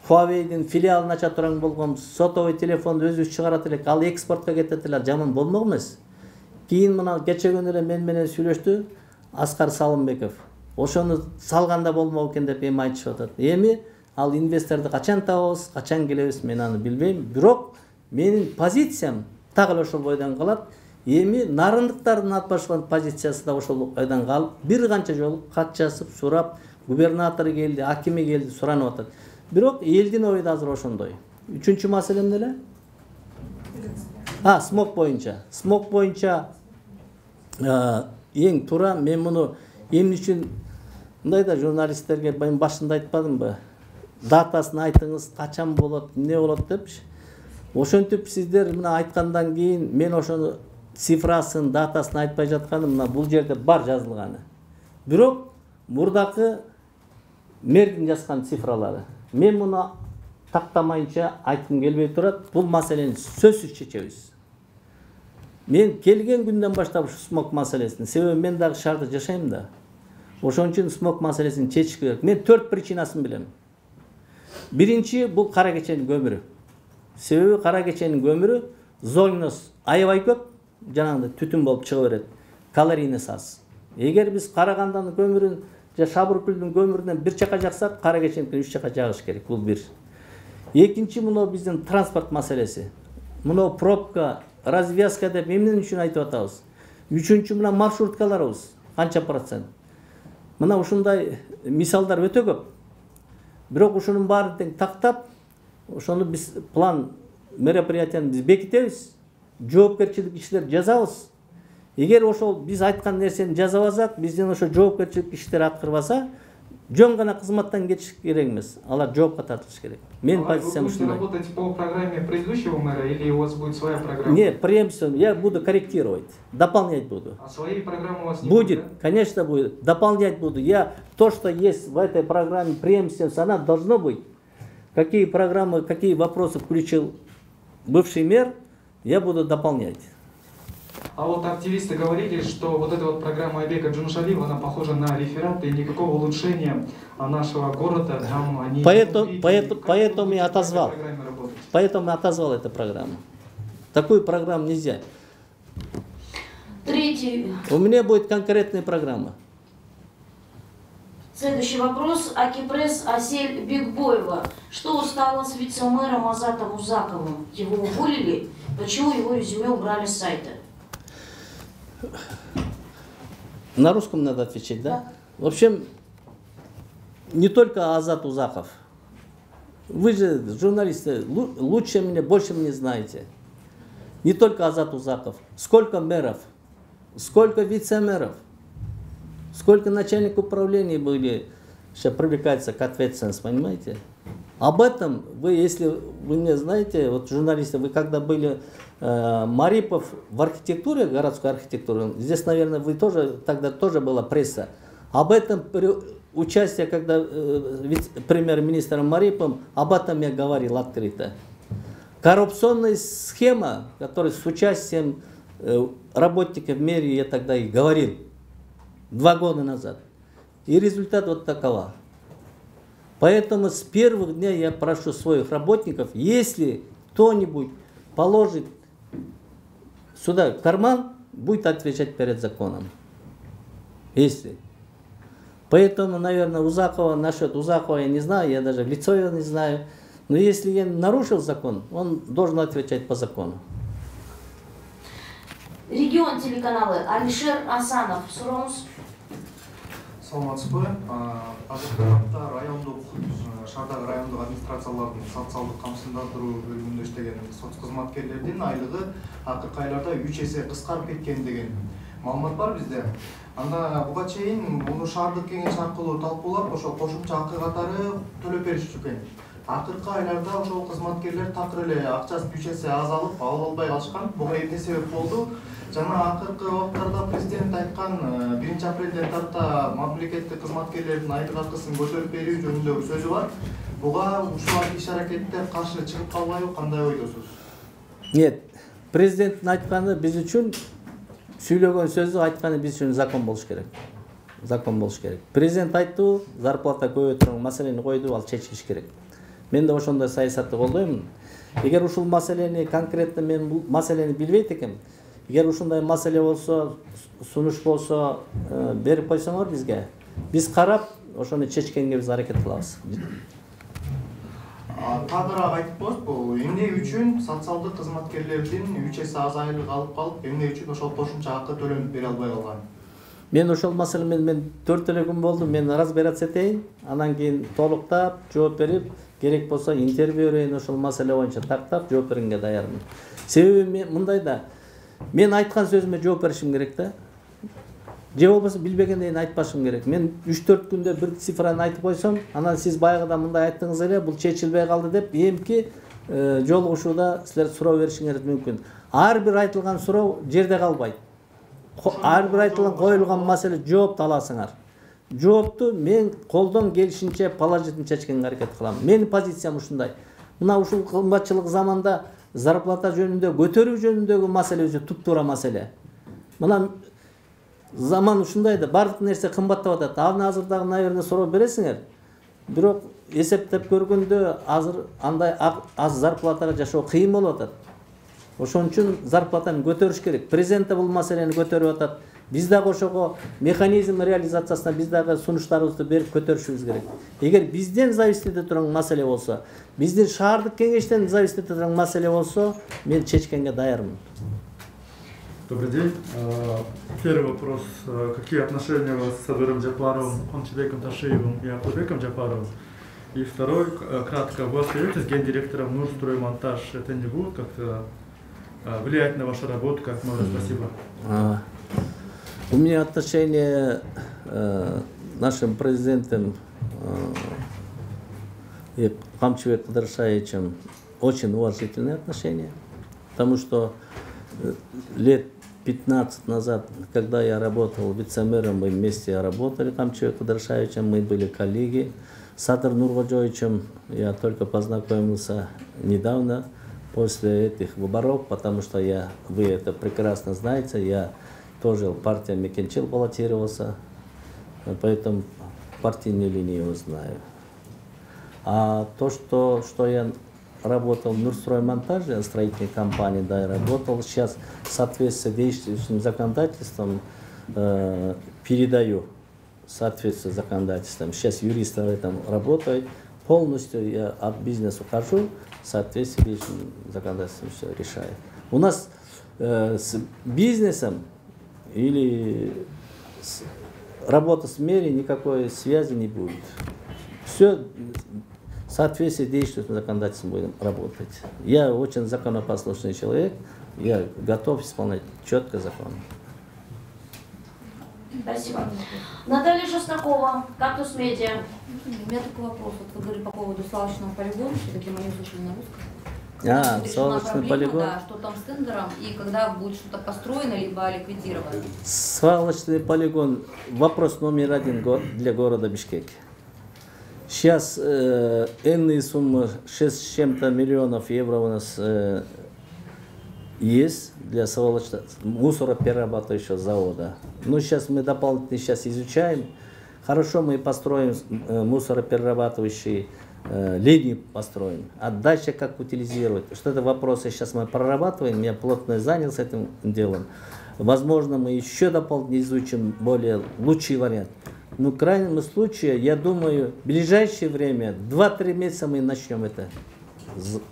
Huawei'дин филиалын ача туран болгонбуз. Сотовый телефонду өзүбүз чыгарат элек, ал экспортко кетет эле, жаман болмок эмес. Кийин мына кечегөн эле мен менен сүйлөштү Аскар Салымбеков. Ошону салганда болмок экен деп эми айтышып атат. Эми ал инвесторду качан табабыз, качан келебиз, мен аны билбейм. Бирок менин позициям так эле ошол бойдон калат. Эми нарындыктардын ат башыгын позициясы да ошол бойдон калып, бир канча жолу кат жазып, сурап, губернатору келди, акими келди, суранып атат. Бирок элдин ою да азыр ошондой. Үчүнчү маселе эмне эле? Смог боюнча. Смог боюнча эң туура мен муну эмне үчүн мындай да журналисттерге мен башында айтпадымбы? Датасын айтыңыз, качан болот, эмне болот депчи. Ошентип сиздер мына айткандан кийин мен ошону цифрасын, датасын айтпай жатканым мына бул жерде бар жазылганы. Бирок мурдакы мэрдин жазган цифралары. Мен муну тактамайынча айткым келбей турат. Бул маселени сөзсүз чечебиз. Мен келген күндөн баштап ушу смог маселесин, себеби мен дагы шаарда жашайм да. Ошон үчүн смог маселесин чечиш керек. Мен 4 причинасын билем. Биринчи бул кара кеченин көмүрү. Себеби кара кеченин көмүрү зойнос аябай көп, жанагындай түтүн болуп чыга берет. Калорийнеси аз. Эгер биз Карагандын көмүрүн же Шабыркүлдүн көмүрүнөн бир жака жаксак, кара кечениnkini 3 жака жагыш керек. Бул бир. Экинчи муну биздин транспорт маселеси. Муну пробка, развязка деп эмне үчүн айтып атабыз? Үчүнчү мына маршруткаларыбыз канча процент? Мына ушундай мисалдар өтө көп. Бирок ушунун баарын тең тактап, ошону биз план мероприятияны биз бекитебиз, жоопкерчилик иштерди жазабыз. Эгер ошол биз айткан нерсени жазабасак, бизден ошо жоопкерчилик иштер аткарбаса, жөн гана кызматтан кетиш керек эмес. Алар жоопко тартылыш керек. Мен позициям ушундай. Вы будете работать по программе предыдущего мэра или у вас будет своя программа? Нет, преемственно. Я буду корректировать, дополнять буду. А своей программы у вас не будет? будет? Конечно будет. Дополнять буду. То, что есть в этой программе преемственность, она должно быть. Какие программы, какие вопросы включил бывший мэр, я буду дополнять. А вот активисты говорили, что вот эта вот программа Айбека Джумшалиева, она похожа на реферат, и никакого улучшения нашего города там они Поэтому я отозвал. работать? Поэтому я отозвал эту программу. Такую программу нельзя. Третий. У меня будет конкретная программа. Следующий вопрос. Акипресс Асель Бигбоева. Что стало с вице-мэром Азатом Узаковым? Его уволили? Почему его резюме убрали с сайта? На русском надо отвечать, да? В общем, не только Азат Узаков. Вы же, журналисты, лучше меня, больше меня знаете. Не только Азат Узаков. Сколько мэров, сколько вице-мэров, сколько начальников управления были, сейчас привлекаются к ответственности, понимаете? Об этом вы, если вы не знаете, вот журналисты, вы когда были Марипов в архитектуре, городской архитектуре, здесь, наверное, вы тоже, тогда тоже была пресса. Об этом участие, когда премьер-министром Мариповым, об этом я говорил открыто. Коррупционная схема, которая с участием работников мэрии, я тогда и говорил, 2 года назад. И результат вот такова. Поэтому с первых дней я прошу своих работников, если кто-нибудь положит сюда карман, будет отвечать перед законом. Если. Поэтому, наверное, Узакова, насчет Узакова я не знаю, я даже лицо его не знаю. Но если я нарушил закон, он должен отвечать по закону. Регион телеканалы, Алишер Асанов, сурауңуз. Саламатсызбы. Азыркы убакта райондук шаардагы райондук администрациялардын социалдык камсыздандыруу бөлүмүндө иштеген соц кызматкерлердин айлыгы акыркы айларда 3 эсе кыскарып кеткен деген маалымат бар бизде. Анда буга чейин муну шаардык кеңеш аркылуу талкуулап, ошол кошумча акы катары төлөп беришчү экен. Акыркы айларда ошол кызматкерлер такыр эле акчасы 3 эсе азалып, ала албай калышкан. Буга эмне себеп болду? Жана акыркы убакыттарда президент айткан 1 апрелден тарта мамлекеттик кызматкерлердин айлык акысын көтөрүп берүү жөнүндөгү сөзү бар. Буга ушул иш-аракеттер каршы чыгып калбайбы, кандай ойдосуз? Нет, президенттин айтканы биз үчүн, сүйлөгөн сөзү айтканы биз үчүн закон болуш керек. Закон болуш керек. Президент айтты, зарплата көбөйтүүнүн маселени койду, ал чечилиш керек. Мен да ошондой саясатты колдоймун. Эгер ушул маселени конкретно мен бул маселени билбейт экенмин, эгер ушундай маселе болсо, сунуш болсо берип койсоңор бизге, биз карап ошону чечкенге биз аракет кылабыз. Тагыраак айтып коесузбу, эмне үчүн социалдык кызматкерлердин 3 эсе аз айлык алып калып, эмне үчүн ошол кошумча акы төлөнүп бере албай калган? Мен ошол маселе мен 4 эле күн болду, мен разбираться этейин, анан кийин толуктап жооп берип, керек болсо интервью берейин, ошол маселе боюнча тактап жооп бергенге даярмын. Себеби мен мындайда, мен айткан сөзүмө жооп беришим керек да. Же болбосо билбегенден айтпашым керек. Мен 3-4 күндө бир цифраны айтып койсом, анан сиз баягыда мындай айттыңыз эле, бул чечилбей калды деп, эмки жолугушууда силер суроо беришиңер мүмкүн. Ар бир айтылган суроо жерде калбайт. Ар бир айтылган коюлган маселе жооп аласыңар. Жоопту мен колдон келишинче положительно чечкенге аракет кылам. Менин позициям ушундай. Мына ушул кымбатчылык заманда зарплата жөнүндө, көтөрүү жөнүндөгү маселе өзү туп-туура маселе. Мына заман ушундай да, бардык нерсе кымбаттап атат. Азырдагы, наверное, суроо бересиңер. Бирок эсептеп көргөндө азыр андай аз зарплатага жашоо кыйын болуп атат. Ошон үчүн зарплатаны көтөрүш керек. Президент бул маселени көтөрүп атат. Биз дагы ошого механизм реализациясына биз дагы сунуштарыбызды берип көтөрүшүбүз керек. Эгер бизден зависит эте турган маселе болсо, биздин шаардык кеңештен зависит эте турган маселе болсо, мен чечкенге даярмын. Добрый день. Первый вопрос. Какие отношения у вас с Садыром Джапаровым, Кунчебеком Ташиевым и Абдулбеком Джапаровым? И второй, кратко, вы остаетесь гендиректором Нурстроймонтаж. Это не будет как-то влиять на вашу работу? Как можно? Спасибо. У меня отношения нашим президентом и Камчебеком Кыдыршаевичем очень уважительные отношения, потому что лет 15 назад, когда я работал вице-мэром, мы вместе работали, Камчебек Кыдыршаевичем, мы были коллеги. С Садыр Нургоджоевичем я только познакомился недавно, после этих выборов, потому что вы это прекрасно знаете, я тоже партия Мекенчил баллотировался, поэтому партийную линию его знаю. А то, что я работал в Нурстроймонтаже, строительной компании, да, я работал. Сейчас в соответствии с действующим законодательством передаю соответствие с законодательством. Сейчас юристы в этом работают. Полностью я от бизнеса ухожу, в соответствии с действующим законодательством все решаю. У нас с бизнесом или работа с мэрией никакой связи не будет. Все в соответствии с действующим законодательством будем работать. Я очень законопослушный человек, я готов исполнять четко закон. Спасибо. Наталья Шестакова, Кактус Медиа. У меня такой вопрос. Вот вы говорили по поводу свалочного полигона, все-таки мы не слушали на русском. Свалочный полигон. Да, что там с тендером и когда будет что-то построено, либо ликвидировано. Свалочный полигон – вопрос номер один для города Бишкек. Сейчас энные суммы, 6 с чем-то миллионов евро у нас есть для мусороперерабатывающего завода. Но сейчас мы дополнительно изучаем. Хорошо, мы построим мусороперерабатывающий линии построим, а дальше как утилизировать. Что это вопросы сейчас мы прорабатываем, я плотно занялся этим делом. Возможно, мы еще дополнительно изучим более лучший вариант. Но в крайнем случае, я думаю, в ближайшее время, 2-3 месяца мы начнем это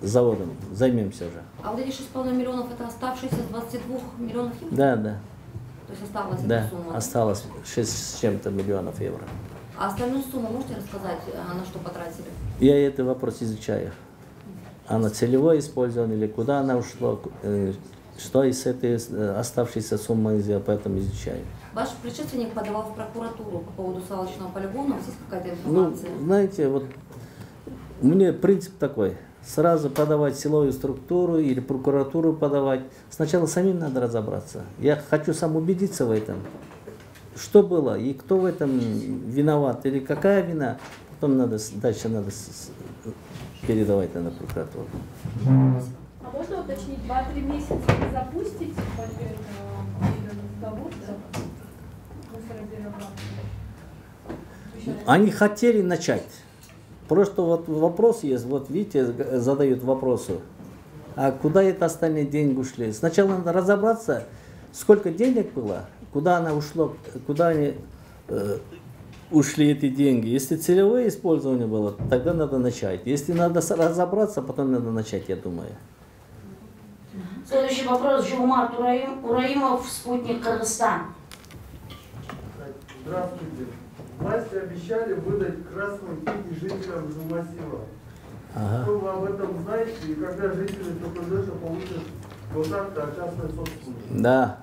заводом, займемся уже. А вот эти 6,5 миллионов, это оставшиеся 22 миллионов евро? Да. То есть осталась Да, эта сумма? осталось 6 с чем-то миллионов евро. А остальную сумму можете рассказать, на что потратили? Я этот вопрос изучаю. Она целевое использование или куда она ушла, что из этой оставшейся суммы, я поэтому изучаю. Ваш предшественник подавал в прокуратуру по поводу свалочного полигона, есть какая-то Ну, информация? знаете, вот у меня принцип такой. Сразу подавать силовую структуру или прокуратуру подавать. Сначала самим надо разобраться. Я хочу сам убедиться в этом. Что было и кто в этом виноват или какая вина. Потом дальше надо передавать на прокуратуру. А можно уточнить, 2-3 месяца не запустить завод? Они хотели начать. Просто вот вопрос есть, вот видите, задают вопросы. А куда это остальные деньги ушли? Сначала надо разобраться, сколько денег было, куда она ушла, куда они ушли эти деньги. Если целевое использование было, тогда надо начать. Если надо разобраться, потом надо начать, я думаю. Следующий вопрос. Жумар Ураимов, Спутник Кыргызстан. Здравствуйте. Власти обещали выдать красные книги жителям жилмассива. Ага. Что вы об этом знаете и когда жители Токудеша получат контракты о частной собственности? Да.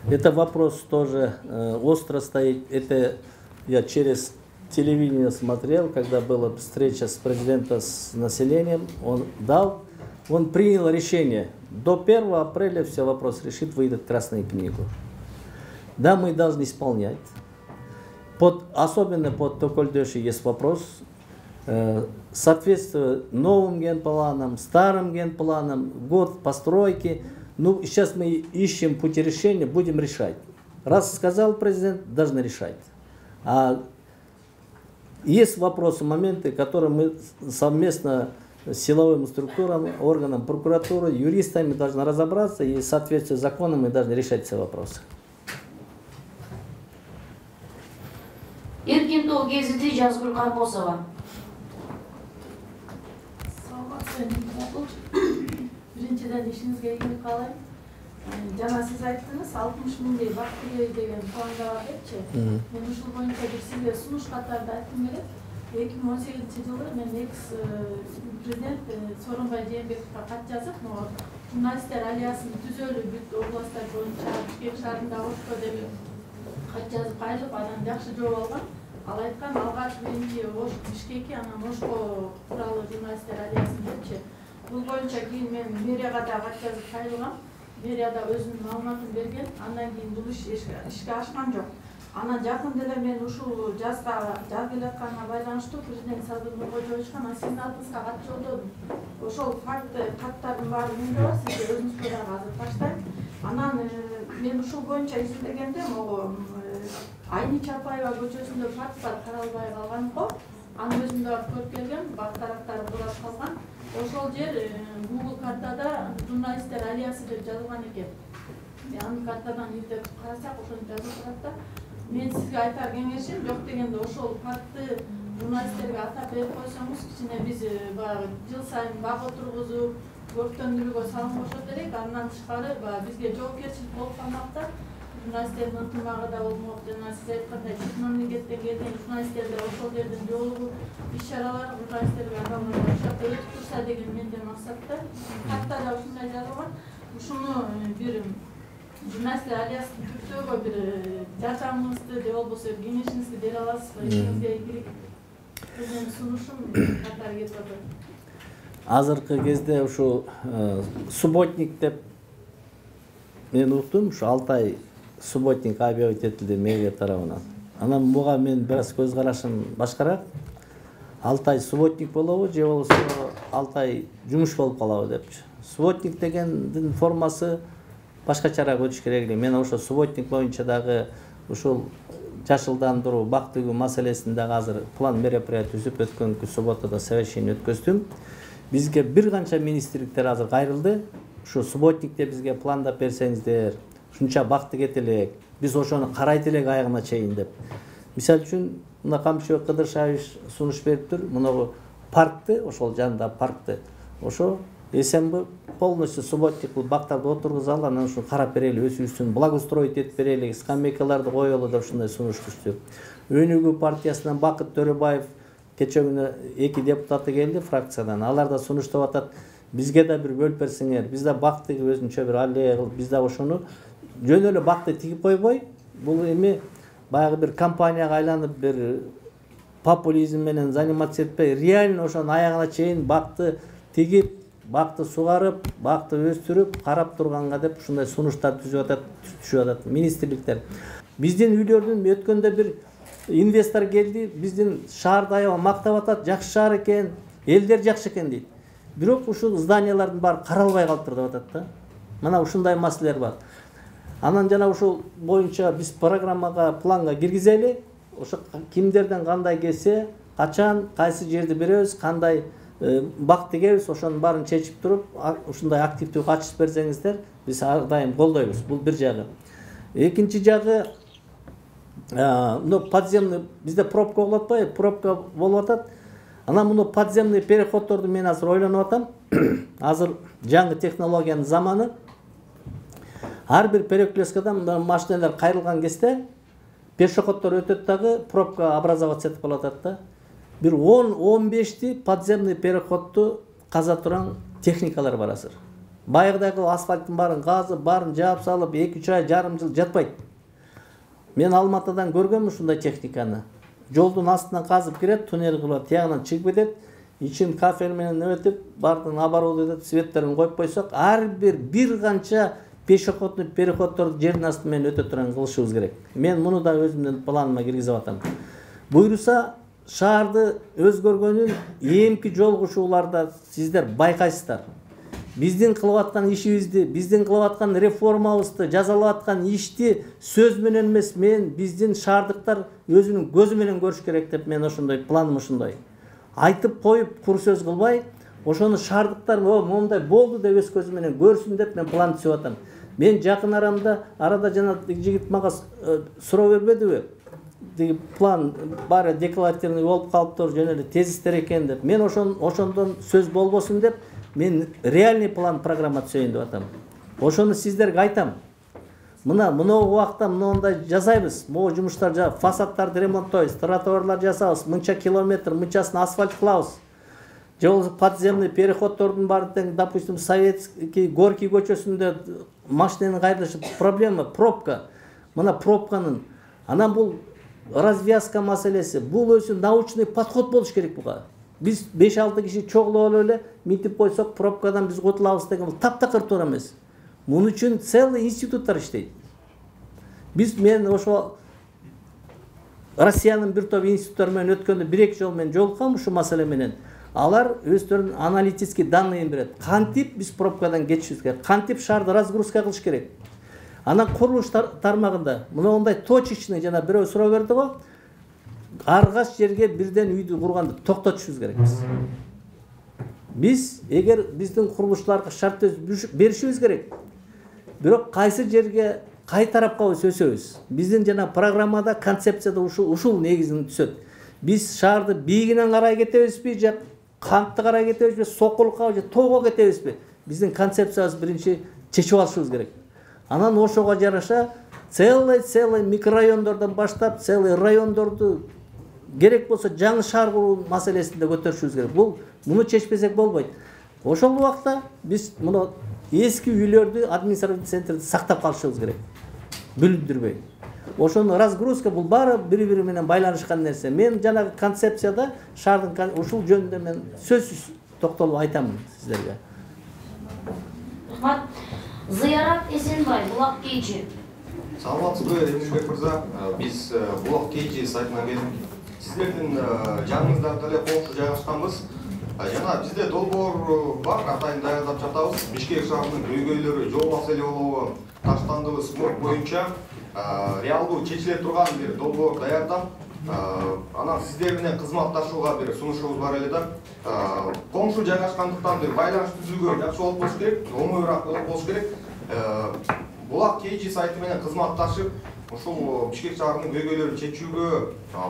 Это вопрос тоже остро стоит. Это я через телевидение смотрел, когда была встреча с президентом с населением. Он принял решение. До 1 апреля все вопрос решит, выйдет Красную книгу. Да, мы должны исполнять. Особенно под Токольдеши есть вопрос. Соответствие новым генпланам, старым генпланам, год постройки. Ну, сейчас мы ищем пути решения, будем решать. Раз сказал президент, должны решать. А есть вопросы, моменты, которые мы совместно с силовыми структурами, органам прокуратуры, юристами должны разобраться и в соответствии с законом мы должны решать все вопросы. Иркинтол Гезити, Жазгүл Карбосова. Биринчиден ишиңизге ийгилик каалайм. Жана сиз айттыңыз 60 миңдей бактырый деген планда бар депчи. Мен ушул боюнча бир сизге сунуш катарында айткым келет. 2018-жылы мен экс президент Сооронбай Жээнбековго кат жазып, журналисттер алиясын түзөлү бүт областтар боюнча Бишкек шаарында ошко деп кат жазып кайрылып, анан жакшы жооп алган. Ал айткан алгач биринчи Бишкекке, анан Ошко тууралуу журналисттер алиясын депчи. Бул боюнча кийин мен мэрияга да кат жазып кайрылгам. Мэрияда өзүнүн маалыматын берген. Андан кийин бул иш ишке ашкан жок. Анан жакында эле мен ушул жазга жаз келатканына байланыштуу президент Садыр Нуркожоевичке сиздин атыңызга кат жолдодум. Ошол каттардын баары менде бар, сизге өзүңүзгө дагы азыр таштайм. Анан мен ушул боюнча изилдегенде могу Айни Чапаева көчөсүндө факт бар, каралбай калган го. Анын өзүндө көрүп келгем, бак тараптары булап калган. Ошол жер Google картада журналисттер алиясы деп жазылган экен. Анын картадан издеп карасак ошону жазылып турат да. Мен сизге айтар кеңешим жок дегенде ошол фактты журналисттерге атап берип койсоңуз, кичине биз баягы жыл сайын бак отургузуп, көптөндүрүүгө салынбашат элек. Андан тышкары бизге жоопкерчилик болуп калмакта. Журналисттердин ынтымагы да болмок, жана сиз айткандай чет мамлекеттен келген журналисттерде ошол жердин жолугу иш-чаралар журналисттерге арналган өтүп турса деген менден максатта. Катта да ушундай жазылган. Ушуну бир журналисттер алиясынын түрдө көчтөгө бир жардамыңызды же болбосо кеңешиңизди бере аласызбы? Ишиңизге илгилик өзүнүн сунушум катары кетип атат. Азыркы кезде ушу субботник деп мен уктум, ушу 6 ай субботник объявить этилди мэрия тарабынан. Анан буга мен бир аз көз карашым башкараак. 6 ай субботник болобу же болбосо 6 ай жумуш болуп калабы депчи. Субботник дегендин формасы башкачараак өтүш керек эле. Мен ошо субботник боюнча дагы ушул жашылдандыруу, бак тигүү маселесин дагы азыр план мероприятие түзүп өткөнкү субботада совещание өткөздүм. Бизге бир канча министрликтер азыр кайрылды. Ушу субботникте бизге пландап берсеңиздер, ушунча бакты кетелек, биз ошону карайт элек аягына чейин деп. Мисалы үчүн, мына Камчыбек Кыдыршаевич сунуш бериптир, мына паркты, ошол жанында паркты. Ошо эсенби полностью субботник бактарды отургузалы, анан ушуну карап берели, өзүбүздүн благоустроить этип берели, скамейкаларды коелу деп ушундай сунуш түштү. Өнүгүү партиясынан Бакыт Төрөбаев кече күнү 2 депутаты келди фракциядан. Алар да сунуштап атат. Бизге да бир бөлүп берсеңер, биз да бакты өзүнчө бир аллея кылып, биз да ошону жөн эле бакты тигип койбой, бул эми баягы бир компанияга айланып, бир популизм менен заниматься этпей, реально ошонун аягына чейин бакты тигип, бакты сугарып, бакты өстүрүп, карап турганга деп ушундай сунуштар түзүп атат министрликтер. Биздин үйлөрдүн өткөндө бир инвестор келди, биздин шаарды аябай мактап атат, жакшы шаар экен, элдер жакшы экен дейт. Бирок ушул зданиялардын баары каралбай калыптыр деп атат да. Мына ушундай маселелер бар. Анан жана ушул боюнча биз программага, планга киргизели, ошо кимдерден кандай келсе, качан, кайсы жерди беребиз, кандай бак тигебиз, ошонун баарын чечип туруп, ушундай активдүү катышып берсеңиздер, биз ар дайым колдойбуз. Бул бир жагы. Экинчи жагы, подземный, бизде пробка болуп атпайбы? Пробка болуп атат. Анан муну подземный переходдорду мен азыр ойлонуп атам. Азыр жаңы технологиянын заманы. Ар бир перекресткадан машиналар кайрылган кезде пешеходдор өтөт дагы пробка образоваться этип калып атат да. Бир 10-15 подземный переходду каза турган техникалар бар азыр. Баягыдагы асфальттын баарын газып, баарын жаап салып, 2-3 ай, жарым жыл жатпайт. Мен Алматыдан көргөм ушундай техниканы. Жолдун астынан казып кирет, туннель кылып, тиягынан чыгып кетет, ичин кафель менен өтүп, бардын оборудовать светтерин коюп койсок, ар бир канча пешеходный переходдорду жердин асты менен өтө турган кылышыбыз керек. Мен муну да өзүмдүн планыма киргизип атам. Буйруса, шаарды өзгөргөнүн эмки жолугушууларда сиздер байкайсыздар. Биздин кылып аткан ишибизди, биздин кылып аткан реформабызды, жазалап аткан ишти сөз менен эмес, мен биздин шаардыктар өзүнүн көзү менен көрүш керек деп мен ошондой планым ошондой. Айтып коюп, кур сөз кылбай, ошону шаардыктар момундай болду деп өз көзү менен көрсүн деп мен план түзүп атам. Мен жакын арада жана жигит мага суроо бербедиби? Деги план баары декларативный болуп калыптыр, жөн эле тезистер экен деп. Мен ошондон сөз болбосун деп, мен реальный план программа түзөйүн деп атам. Ошону сиздерге айтам. Мына убакта мындай жасайбыз. Могу жумуштар жасап, фасадтарды ремонттойбуз, тротуарлар жасабыз, мынча километр, мынчасын асфальт кылабыз. Же болбосо подземный переходдордун баарын, допустим, Советский, Горький көчөсүндө машинанын кайрылышы проблема, пробка. Мына пробканын. Анан бул развязка маселеси, бул өзү научный подход болуш керек буга. Biz 5-6 kişi çoğlu öyle mitip koysak pробкадан biz kurtulabız деген бұл таптакыр туура эмес. Мун үчүн целый институттар иштейт. Men ошо Россиянын бир топ институттары менен өткөндө 1-2 жол менен жолуккам ушу маселе менен. Алар өздөрүнүн аналитический данныйын берет. Кантип биз пробкадан кетишибиз керек, кантип шаарды разгрузка кылыш керек. Анан курулуш тармагында мындай точечный жана бирөө суроо берди го. Аргаш жерге бирден үйдү курганды токтотушубуз керек. Биз эгер биздин курулуштарга шарт беришибиз керек. Бирок кайсы жерге, кай тарапка өсөбүз. Биздин жана программада, концепцияда ушул негизин түзөт. Биз шаарды бийигинен карай кетебизби, же кантты карай кетебизби, сокулукка же тоого кетебизби? Биздин концепциябыз биринчи чечип алышыбыз керек. Анан ошого жараша целый микрорайондордон баштап, целый райондорду керек болсо жаңы шаар куруу маселесинде көтөрүшүбүз керек. Муну чечпесек болбойт. Ошол убакта биз муну эски үйлөрдү, административный центрди сактап калышыбыз керек. бүлүндүрбөй. Ошону разгрузка бул баары бири-бири менен байланышкан нерсе. Мен жанагы концепцияда шаардын ушул жөнүндө мен сөзсүз токтолуп айтамын сиздерге. Рахмат. Зыярат Эсенбай, Булак Кейчи. Саламатсызбы, Эмилбек мырза. Биз Булак Кейчи сайтынан келдик. Сиздердин жаныңыздарда эле коңшу жайгашканбыз. Жана бизде долбоор бар, атайын даярдап жатабыз. Бишкек шаарынын көйгөйлөрү, жол маселе болобу, таштандыбы, спорт боюнча реалдуу чечиле турган бир долбоор даярдап, анан сиздер менен кызматташууга бир сунушубуз бар эле да. Коңшу жайгашкандыктан бир байланыш түзүүгө жакшы болуп болуш керек, оңоюраак болуп болуш керек. Булак Кейчи сайты менен кызматташып, ушул Бишкек шаарынын көйгөйлөрүн чечүүгө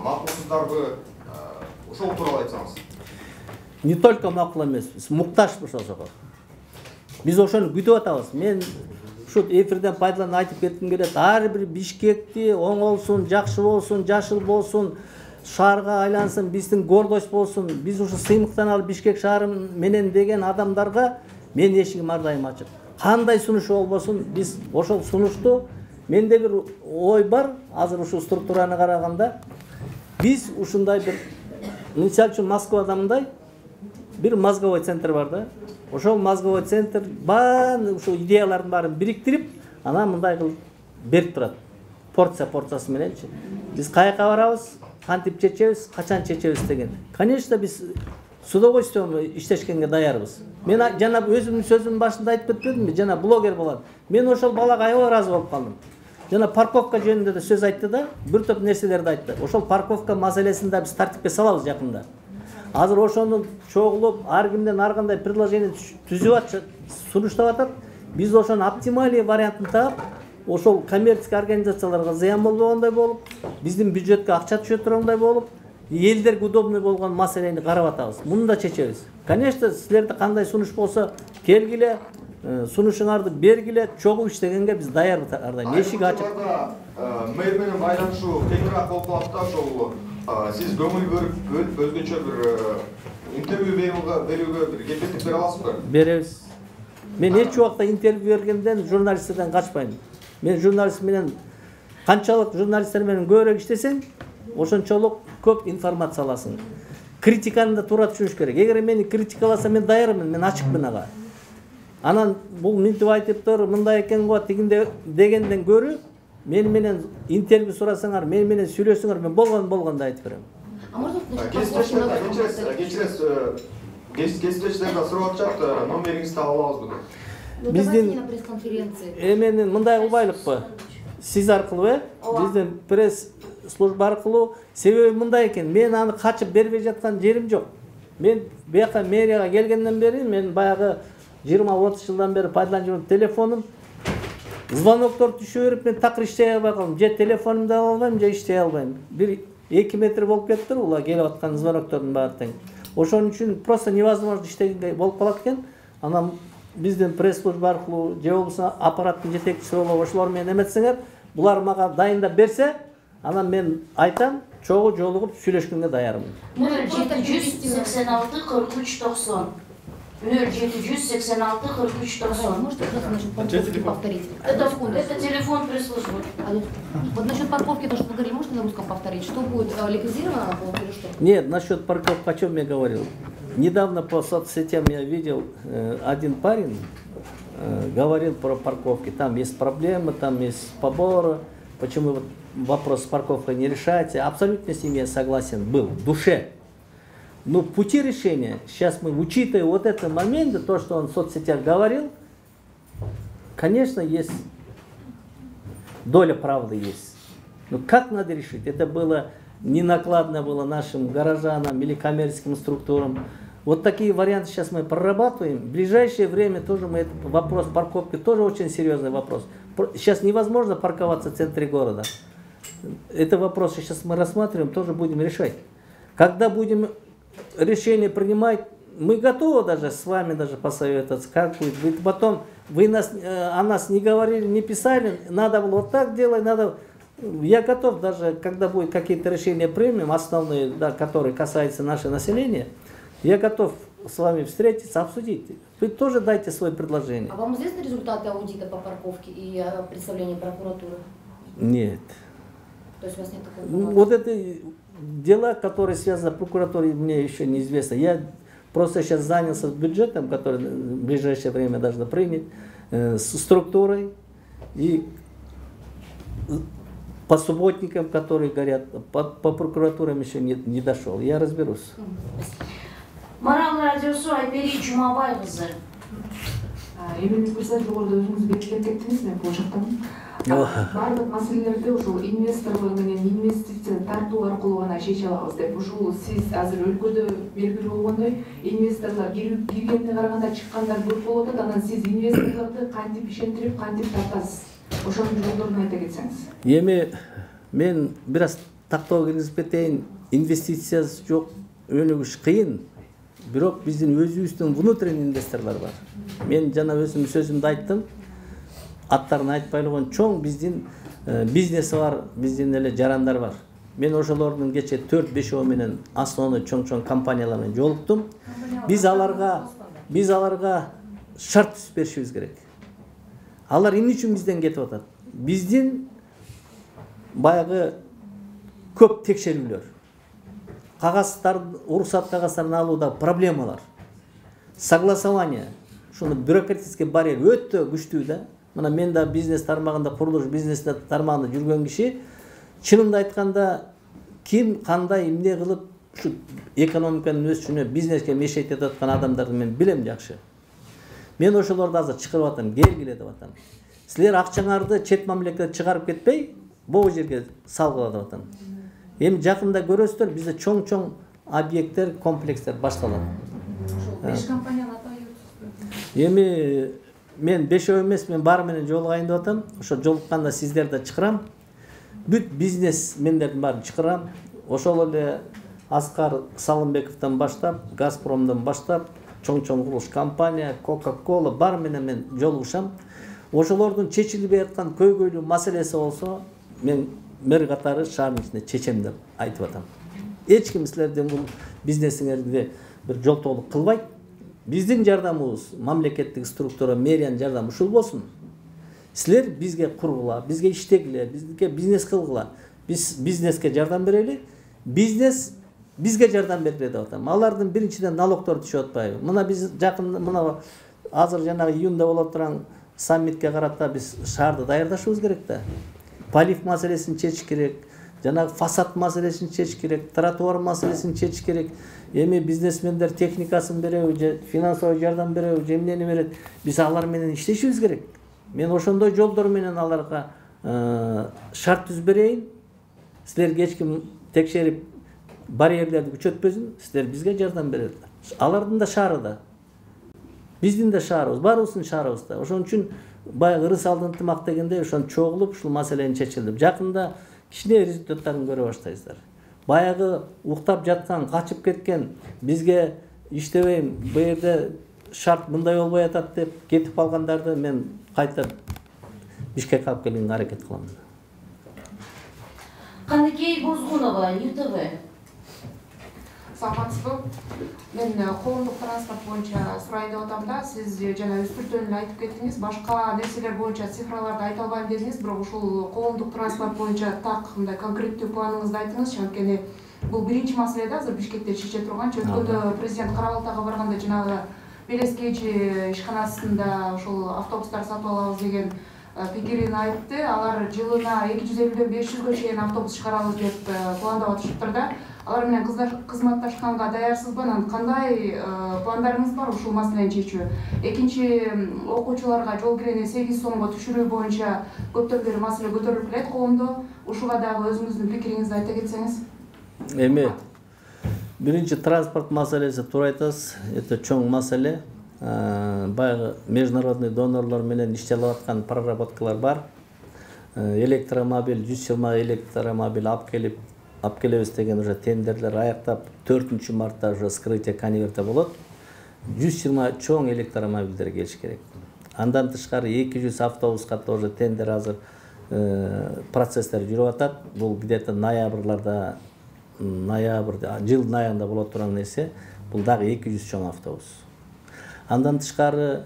макулсуздарбы, ошол тууралуу айтсаңыз. Не только макул эмеспиз, муктажбыз ошого. Биз ошону күтүп атабыз. Мен ушул эфирден пайдаланып айтып кетким келет. Ар бир Бишкекти оңолсун, жакшы болсун, жашыл болсун, шаарга айлансын, биздин гордость болсун. Биз ушу сыймыктан алып Бишкек шаары менен деген адамдарга мен эшигим ар дайым ачык. Кандай сунуш болбосун, биз ошол сунушту, менде бир ой бар, азыр ушул структураны караганда, биз ушундай бир, мисалы үчүн Москвада мындай бир мозговой центр бар да. Ошол мозговой центр баарын ушул идеялардын баарын бириктирип, анан мындай кылып берип турат. Порциясы мененчи. Биз каяка барабыз, кантип чечебиз, качан чечебиз деген. Конечно, биз с удовольствием иштешкенге даярбыз. Мен жана өзүмдүн сөзүмдүн башында айтып кетпедимби, жана блогер болот. Мен ошол балага аябай ыраазы болуп калдым. Жана парковка жөнүндө да сөз айтты да, бир топ нерселерди айтты. Ошол парковка маселесин да биз тартипке салабыз жакында. Азыр ошону чогулуп, ар кимден ар кандай предложение түзүп атышат, сунуштап атат. Биз ошонун оптималий вариантын таап, ошол коммерческий организацияларга зыян болбогондой болуп, биздин бюджетке акча түшө тургандай болуп, элдерге удобный болгон маселени карап атабыз. Муну да чечебиз. Конечно, силерде кандай сунуш болсо, келгиле, сунушуңарды бергиле, чогуу иштегенге биз даярбыз ар дайым. Эшик ачык. Мэр менен байланышуу кеңирээк болуп калат да, ошол сиз көңүл бөлүп өзгөчө бир интервью берүүгө бир кепилдик бере аласызбы? Беребиз. Мен эч убакта интервью бергенден, журналисттерден качпайм. Мен журналист менен канчалык журналисттер менен көбүрөөк иштесең, ошончолук көп информация аласың. Критиканы да туура түшүнүш керек. Эгер мени критикаласа, мен даярмын, мен ачыкмын ага. Анан бул мынтип айтып тур, мындай экен го, тигинде дегенден көрү, мен менен интервью сурасаңар, мен менен сүйлөсөңөр, мен болгондой айтып берем. А можно кесиптештерде сурап атышат, номериңизди ала алабызбы? Биздин на пресс-конференции. Эменин мындай кылбайлыкпы? Сиз аркылуу, биздин пресс служба аркылуу, себеби мындай экен, мен аны качып бербей жаткан жерим жок. Мен бияка мэрияга келгенден бери, мен баягы 20-30 жылдан бери пайдаланып жүргөн телефонум, звоноктор түшө берип, мен такыр иштей албай калдым. Же телефонумду ала албайм, же иштей албайм. 1-2 метр болуп кетти, ула келип аткан звоноктордун баары тең. Ошон үчүн просто невозможно иштегенге болуп калат экен. Анан биздин пресс-служба аркылуу, же болбосо аппараттын жетекчиси болуп, ошолор менен эметсеңер, булар мага дайындап берсе, анан мен айтам, чогуу жолугуп сүйлөшкөнгө даярмын. 0786 43 90. 0786 43 90. Можете парковки повторить? Это телефон пресс-службы. Вот насчет парковки, то, что вы говорили, можете на русском повторить? Что будет, ликвидировано она была или что? Нет, насчет парковки, о чем я говорил. Недавно по соцсетям я видел, один парень говорил про парковки. Там есть проблемы, там есть поборы. Почему вопрос с парковкой не решается? Абсолютно с ним я согласен был в душе. Но пути решения, сейчас мы, учитывая вот этот момент, то, что он в соцсетях говорил, конечно, есть доля правды есть. Но как надо решить? Это было не накладно было нашим горожанам или коммерческим структурам. Вот такие варианты сейчас мы прорабатываем. В ближайшее время тоже мы этот вопрос парковки тоже очень серьезный вопрос. Сейчас невозможно парковаться в центре города. Это вопрос сейчас мы рассматриваем, тоже будем решать. Когда будем решение принимать, мы готовы даже с вами даже посоветоваться, как будет. Вы потом вы о нас не говорили, не писали, надо было вот так делать, надо. Я готов даже, когда будет какие-то решения примем, основные, да, которые касаются нашего населения, я готов с вами встретиться, обсудить. Вы тоже дайте свои предложения. А вам известны результаты аудита по парковке и представления прокуратуры? Нет. То есть у вас нет такого? Вот это дела, которые связаны с прокуратурой, мне еще неизвестно. Я просто сейчас занялся бюджетом, который в ближайшее время должны принять, с структурой и по субботникам, которые горят, по прокуратурам еще не дошел. Я разберусь. Марал радиосу Айпери Чумабай кызы. Эми мырза жогоруда өзүңүз белгилеп кеттиңиз, мен бул жактан бардык маселелерди ушул инвесторлор менен инвестиция тартуу аркылуу гана чече алабыз деп. Ушул сиз азыр өлкөдө белгилүү болгондой инвесторлор киргенине караганда чыккандар көп болуп атат. Анан сиз инвесторлорду кантип ишендирип, кантип тартасыз? Ошонун жолдорун айта кетсеңиз. Эми мен бир аз тактоо киргизип кетейин. Инвестициясы жок, өнүгүш кыйын. Бирок биздин өзүбүздүн внутренний инвесторлор бар. Мен жана өзүм сөзүмдү айттым. Аттарын айтпай эле чоң биздин бизнеси бар, биздин эле жарандар бар. Мен ошолордун кече 4-5 менен основной чоң компаниялар менен жолуктум. Биз аларга шарт түзүп беришибиз керек. Алар эмне үчүн бизден кетип атат? Биздин баягы көп текшерүүлөр, кагаздар, уруксат кагаздарын алууда проблемалар, согласование, шуну бюрократический барьер өтө күчтүү да. Мына мен да бизнес тармагында, курулуш бизнес тармагында жүргөн киши, чынымды айтканда ким кандай эмне кылып ушу экономиканын өсүшүнө, бизнеске мешайт этип аткан адамдарды мен билем жакшы. Мен ошолорду азыр чыгарып атам, келгиле деп атам. Силер акчаңарды чет мамлекетке чыгарып кетпей, бул жерге салгыла деп атам. Эми жакында көрөсүздөр, бизде чоң объекттер, комплекстер башталат. 5 компанияны атайбыз. Эми мен 5 эмес, мен баары менен жолугайын деп атам. Ошо жолукканда сиздерди чыгарам. Бүт бизнесмендердин баарын чыгарам. Ошол эле Аскар Салымбековдон баштап, Газпромдон баштап, чоң курулуш компания, Coca-Cola бар менен мен жолугушам. Ошолордун чечилбей аткан көйгөйлүү маселеси болсо, мен мэр катары шаардын ичинде чечем деп айтып атам. Эч ким силердин бул бизнесиңерди бир жолтоолук кылбайт. Биздин жардамыбыз, мамлекеттик структура, мэриянын жардамы ушул болсун. Силер бизге кургула, бизге иштегиле, бизге бизнес кылгыла. Биз бизнеске жардам берели, бизнес бизге жардам бергиле деп атам. Алардын биринчиден налогдор түшүп атпайбы? Мына биз жакын мына азыр жанагы июнда болуп турган саммитке карата биз шаарды даярдашыбыз керек да. Полив маселесин чечиш керек, жанагы фасад маселесин чечиш керек, тротуар маселесин чечиш керек. Эми бизнесмендер техникасын береби же финансовый жардам береби же эмнени берет? Биз алар менен иштешибиз керек. Мен ошондой жолдор менен аларга шарт түзүп берейин. Силерге эч ким текшерип барьерлерди күчөтпөсүн, силер бизге жардам берет. Алардын да шаары да. Биздин да шаарыбыз, баарыбыздын шаарыбыз да. Ошон үчүн баягы ырыс алды ынтымак дегенде ошон чогулуп ушул маселени чечилди. Жакында кичине результаттарын көрө баштайсыздар. Баягы уктап жаткан, качып кеткен, бизге иштебейм, бу жерде шарт мындай болбой атат деп кетип калгандарды мен кайта Бишкекке алып келгенге аракет кылам. Каныкей Бузгунова, ЮТВ. Саламатсызбы? Мен коомдук транспорт боюнча сурайын деп атам да, сиз жана өз түртөнүн айтып кеттиңиз, башка нерселер боюнча цифраларды айта албайм дедиңиз, бирок ушул коомдук транспорт боюнча так мындай конкреттүү планыңызды айтыңыз, анткени бул биринчи маселе да, азыр Бишкекте чече турган. Өткөндө президент Карабалтага барганда жанагы Белес КЖ ишканасында ушул автобустар сатып алабыз деген пикирин айтты. Алар жылына 250-ден 500-гө чейин автобус чыгарабыз деп пландап атышыптыр да. Алар менен кызматташканга даярсызбы? Анан кандай пландарыңыз бар ушул маселени чечүү? Экинчи, окуучуларга жол кирени 8 сомго түшүрүү боюнча көптөн бери маселе көтөрүлүп келет коомдо. Ушуга дагы өзүңүздүн пикириңизди айта кетсеңиз. Эми биринчи транспорт маселеси туура айтасыз. Это чоң маселе. Баягы международный донорлор менен иштелип аткан проработкалар бар. Электромобиль 120 электромобиль алып келебиз деген уже тендерлер аяктап 4 мартта уже скрытие конверта болот. 120 чоң электромобилдер келиш керек. Андан тышкары 200 автобуска тоже тендер азыр процесстер жүрүп атат. Бул где-то ноябрда жылдын аягында болот турган нерсе. Бул дагы 200 чоң автобус. Андан тышкары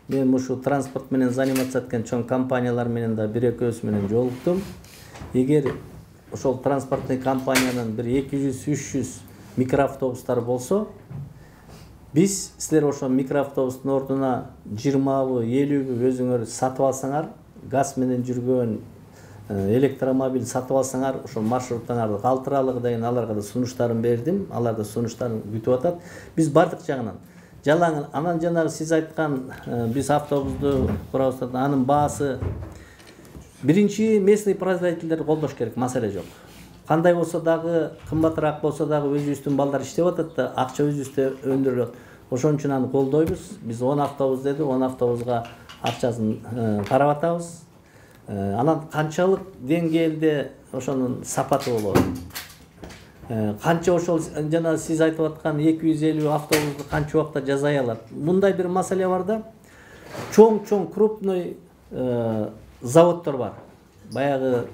мен ушу транспорт менен заниматься эткен чоң компаниялар менен да бир экөөбүз менен жолуктум. эгер ошол транспортный компаниянын бир 200-300 микроавтобустары болсо, биз силер ошол микроавтобустун ордуна 20-бы, 50-бы өзүңөр сатып алсаңар, газ менен жүргөн электромобиль сатып алсаңар, ошол маршруттарыңарды калтыралыгы деген аларга да сунуштарын бердим. Алар да сунуштарын күтүп атат. Биз бардык жагынан жалаң, анан жанагы сиз айткан биз автобусту курабыз, анын баасы биринчи местный производительдерди колдош керек, маселе жок. Кандай болсо дагы, кымбатыраак болсо дагы өзүбүздүн балдар иштеп атат да, акча өзүбүздө өндүрүлөт. Ошон үчүн аны колдойбуз. Биз 10 автобус деди, 10 автобуска акчасын карап атабыз. Анан канчалык деңгээлде ошонун сапаты болот. Канча ошол жана сиз айтып аткан 250 автобусту канча убакта жасай алат. Мындай бир маселе бар да. Чоң крупный заводдор бар. Баягы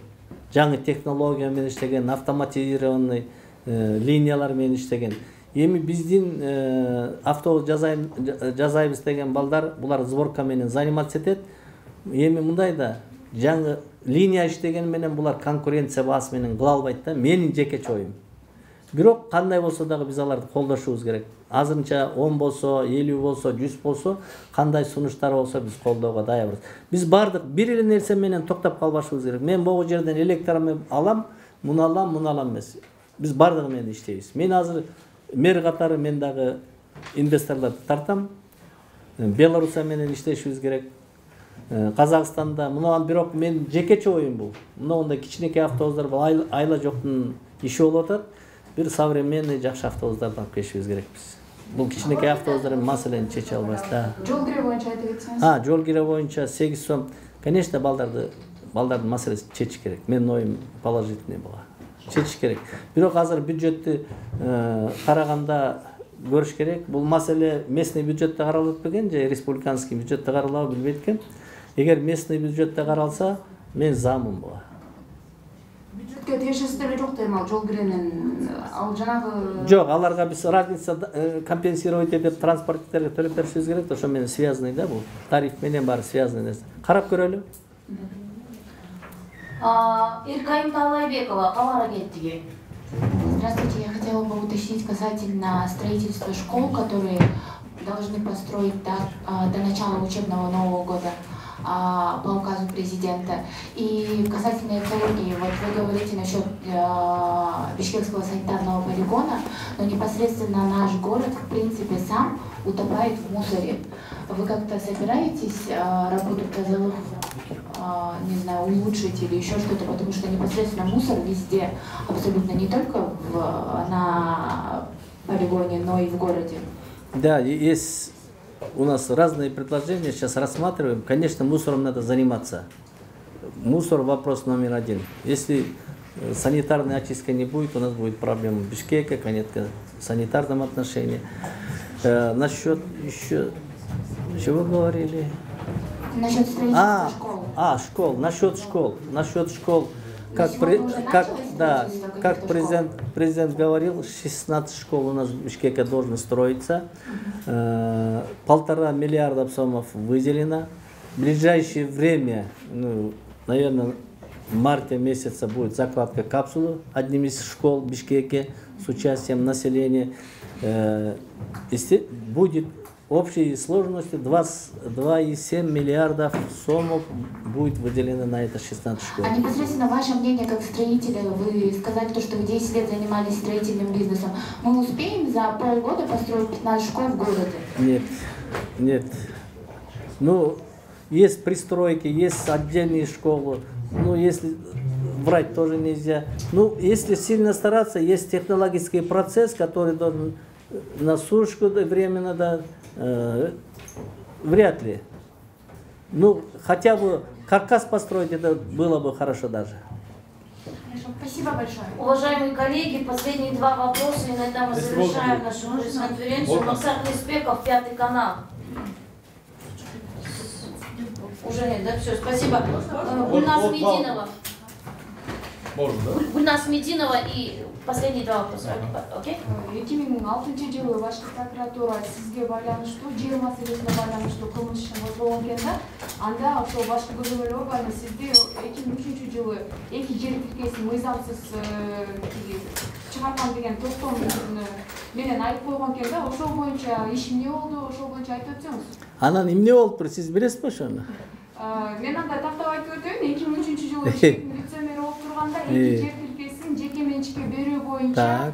жаңы технология менен иштеген, автоматизированный линиялар менен иштеген. Эми биздин автобус жасайбыз деген балдар, булар сборка менен заниматься этет. Эми мындай да, жаңы линия иштеген менен булар конкуренция баасы менен кыла албайт да, менин жекече оюм. Бирок кандай болсо дагы биз аларды колдошубуз керек. Азырынча 10 болсо, 50 болсо, 100 болсо, кандай сунуштар болсо биз колдоого даярбыз. Биз бардык бир эле нерсе менен токтоп калбашыбыз керек. Мен могу жерден электромобиль алам, муну алам эмес. Биз бардыгы менен иштейбиз. Мен азыр мэр катары мен дагы инвесторлорду тартам. Белоруссия менен иштешибиз керек. Казакстанда мына бирок мен жекече оюм бул. Мындай кичинекей автобустар айла жоктун иши болуп атат. Бир современный жакшы автобустарды алып келишибиз керекпиз. Бул кичинекей автобустар маселени чече албайбыз да. Жол кире боюнча айтып кетсеңиз. Жол кире боюнча 8 сом. Конечно, балдардын маселесин чечиш керек. Менин оюм положительный буга. Чечиш керек. Бирок азыр бюджетти караганда көрүш керек. Бул маселе местный бюджетте каралып өтпөгөн же республиканский бюджетте каралабы билбейт экен. Эгер местный бюджетте каралса, мен замын буга. Бюджетке тиешеси жок дейм, жол киренин ал жанагы жок, аларга биз разница компенсировать этип транспорттерге төлөп беришибиз керек. Ошо менен связанный да бул. Тариф менен баары связанный нерсе. Карап көрөлү. Иркайым Талайбекова, Калар агенттиги. Здравствуйте, я хотела бы уточнить касательно строительства школ, которые должны построить до начала учебного нового года по указу президента. И касательно экологии, вот вы говорите насчет Бишкекского санитарного полигона, но непосредственно наш город, в принципе, сам утопает в мусоре. Вы как-то собираетесь работу тазовых, не знаю, улучшить или еще что-то, потому что непосредственно мусор везде, абсолютно не только на полигоне, но и в городе. Да, есть у нас разные предложения, сейчас рассматриваем. Конечно, мусором надо заниматься. Мусор вопрос номер один. Если санитарной очистки не будет, у нас будет проблема Бишкека, конечно, в санитарном отношении. Насчет еще, чего говорили? Насчет строительства школ. Школ. Насчет школ. Как президент говорил, 16 школ у нас в Бишкеке должны строиться. 1,5 миллиарда сомов выделено. В ближайшее время, наверное, в марте месяца будет закладка капсулы одним из школ в Бишкеке с участием населения. Будет общей сложностью 2,7 миллиардов сомов будет выделено на это 16 школ. А непосредственно ваше мнение как строителя, вы сказали, что вы 10 лет занимались строительным бизнесом. Мы успеем за полгода построить 15 школ в городе? Нет. Ну, есть пристройки, есть отдельные школы. Ну, если врать тоже нельзя. Ну, если сильно стараться, есть технологический процесс, который должен на сушку временно дать. Вряд ли. Ну, хотя бы каркас построить, это было бы хорошо даже. Хорошо, спасибо большое. Уважаемые коллеги, последние два вопроса, и на этом мы завершаем нашу пресс-конференцию. Максар Леспеков, 5 канал. Уже нет, да? Все, спасибо. Гульназ Мединова. Можно, да? Гульнас Мединова и последние два вопроса. Окей? 2006 башкы прокуратура сизге байланыштуу жер маселесине байланыштуу кылмыш ишин козгогон экен да. Анда ошол башкы көзөмөл органы сизди 2003 эки жер тилкесин мыйзамсыз чыгарган деген токтом менен айып койгон экен да. Ошол боюнча иш эмне болду? Ошол боюнча айтып өтсөңүз. Анан эмне болуптур, сиз билесизби ошону? Мен анда тактап айтып өтөйүн. 2003 жылы вице-мэр болуп турганда эки жер тилкесин жеке менчикке берүү боюнча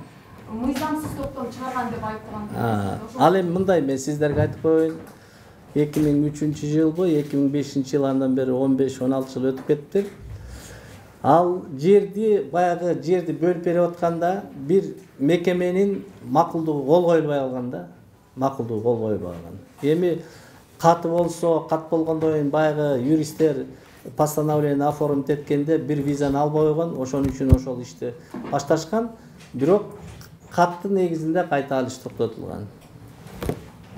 мыйзамсыз токтом чыгарган деп айыпталган. Ал эми мындай, мен сиздерге айтып коеюн. 2003 жылбы, 2005 жыл андан бери 15-16 жыл өтүп кетти. Ал жерди, баягы жерди бөлүп берип атканда бир мекеменин макулдугу кол коюлбай калган да. Макулдугу кол коюлбай калган. Эми каты болсо, кат болгондон кийин баягы юристтер постановление оформить эткенде бир визаны албай койгон, ошон үчүн ошол ишти башташкан. Бирок каттын негизинде кайта алыш токтотулган.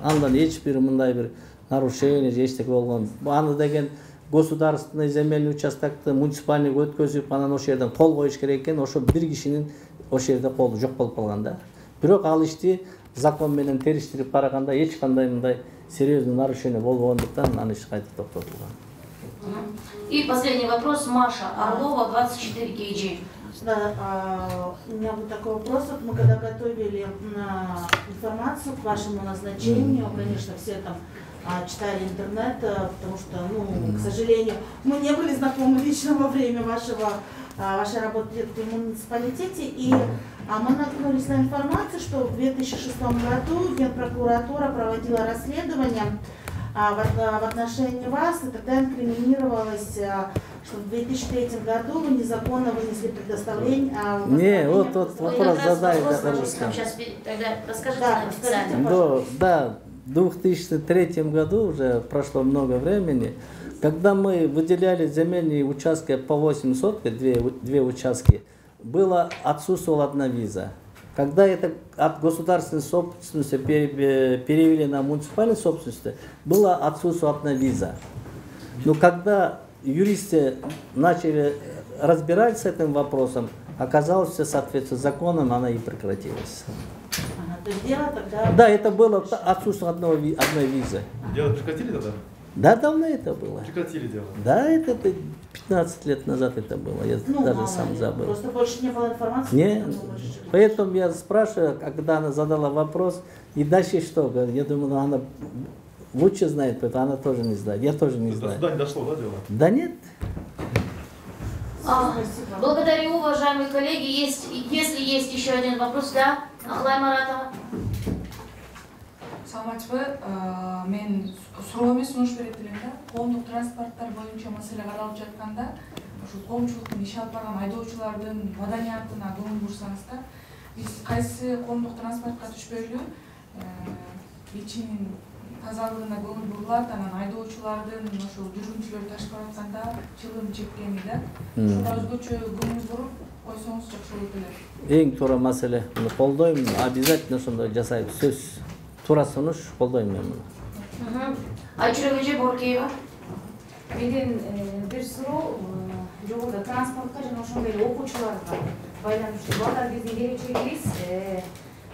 Андан эч бир мындай бир нарушение же эчтеке болгон. Аны деген государственный земельный участокты муниципальный өткөзүп, анан ошол жерден кол коюш керек экен. Ошо бир кишинин ошол жерде колу жок болуп калган да. Бирок ал ишти закон менен териштирип караганда эч кандай мындай серьезный нарушение болбогондуктан аны иш кайта токтотулган. И последний вопрос. Маша Орлова, 24 KG. Да, у меня был такой вопрос. Вот мы когда готовили информацию к вашему назначению, конечно, все там читали интернет, потому что, к сожалению, мы не были знакомы лично во время вашей работы в муниципалитете, и мы наткнулись на информацию, что в 2006 году Генпрокуратура проводила расследование в отношении вас, и тогда инкриминировалось, что в 2003 году вы незаконно вынесли предоставление... Не, вот вопрос задай. Сейчас тогда расскажите нам официально. Да, в 2003 году, уже прошло много времени, когда мы выделяли земельные участки по 8 соток, две участки, отсутствовала одна виза. Когда это от государственной собственности перевели на муниципальную собственность, была отсутствовала одна виза. Но когда юристы начали разбираться с этим вопросом, оказалось, все соответствует законам, она и прекратилась. То есть дело тогда... Да, это было отсутствие одной визы. Дело прекратили тогда? Да, давно это было. Прекратили дело? Да, это 15 лет назад это было, я даже сам забыл. Просто больше не было информации? Нет, поэтому я спрашиваю, когда она задала вопрос, и дальше что? Я думаю, она лучше знает, поэтому она тоже не знает, я тоже не знаю. До суда не дошло, да, дело? Да нет. Благодарю, уважаемые коллеги. Если есть еще один вопрос, да, Ахлай Маратова. Саламатчыбы, мен суроо эмес сунуш берет элем да. Коомдук транспорттар боюнча маселе каралып жатканда, ушул коомчулуктун иш алып барган айдоочулардын маданиятына көңүл бурсаңыз да, биз кайсы коомдук транспортко түшпөйлү ичинин тазалыгына көңүл бурулат, анан айдоочулардын ошол жүргүнчүлөр ташып баратканда чылым чеккени да. Ушуга өзгөчө көңүл буруп койсоңуз жакшы болот эле. Эң туура маселе. Муну колдойм, обязательно ошондой жасайбыз. Сөз туура сунуш, колдойм мен муну. Айчүрөк эже Боркеева. Менин бир суроо жогоруда транспортко жана ошондой эле окуучуларга байланыштуу.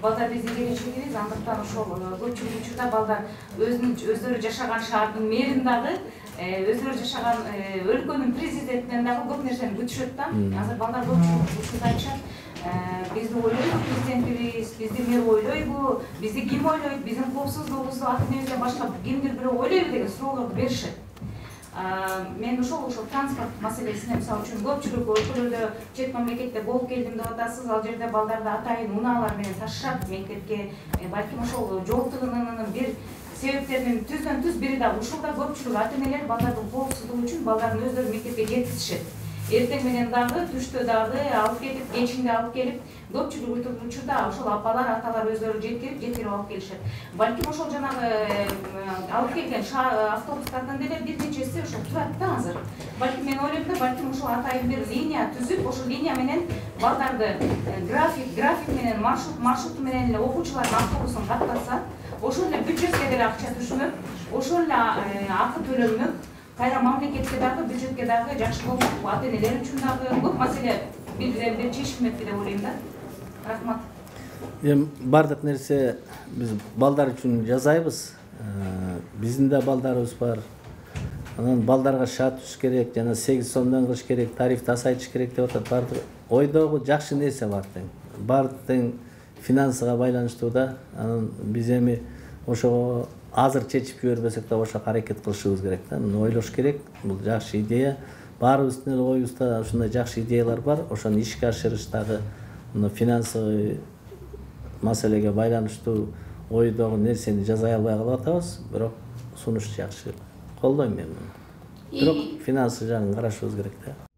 Балдар биздин келечегибиз, андыктан ошол көпчүлүк учурда балдар өздөрү жашаган шаардын мэрин дагы, өздөрү жашаган өлкөнүн президентинен дагы көп нерсени күтүшөт да. Азыр балдар көпчүлүк ушунду айтышат. Бизди ойлойбу президентибиз, бизди мэр ойлойбу, бизди ким ойлойт, биздин коопсуздугубузду аты эмебизден башка кимдир бирөө ойлойбу деген суроолорду беришет. Мен ошол транспорт маселесине мисалы үчүн көпчүлүк өлкөлөрдө чет мамлекетте болуп келдим деп атасыз, ал жерде балдарды атайын унаалар менен ташышат мектепке, балким ошол жооптугунун бир себептеринин түздөн түз бири да ушул да көпчүлүк ата энелер балдардын коопсуздугу үчүн балдарын өздөрү мектепке жеткизишет. Эртең менен дагы, түштө дагы алып кетип, кечинде алып келип, көпчүлүк учурда ошол апалар, аталар өздөрү жеткирип алып келишет. Балким ошол жанагы алып келген автобустардан деле бир нечеси ошол турат да азыр. Балким мен ойлойм да, балким ошол атайын бир линия түзүп, ошол линия менен балдарды график менен маршрут менен эле окуучулардын автобусун каттаса, ошол эле бюджетке деле акча түшмөк, ошол эле акы төлөнмөк. Кайра мамлекетке дагы, бюджетке дагы жакшы болмок, ата энелер үчүн дагы көп маселе чечилмек деп ойлойм да. Рахмат. Эми бардык нерсе биз балдар үчүн жасайбыз. Биздин да балдарыбыз бар. Анан балдарга шарт түшүш керек, жана 8 сомдон кылыш керек, тарифти азайтыш керек деп атат. Бардык ойдогу жакшы нерсе бар тең. Бардык тең финансыга байланыштуу да. Анан биз эми ошого азыр чечип жибербесек да ошо аракет кылышыбыз керек да. Муну ойлош керек. Бул жакшы идея. Баарыбыздын эле оюбузда ушундай жакшы идеялар бар. Ошону ишке ашырыш дагы мына финансовый маселеге байланыштуу ойдогу нерсени жасай албай калып атабыз. Бирок сунуш жакшы. Колдойм мен муну. Бирок финансы жагын карашыбыз керек да.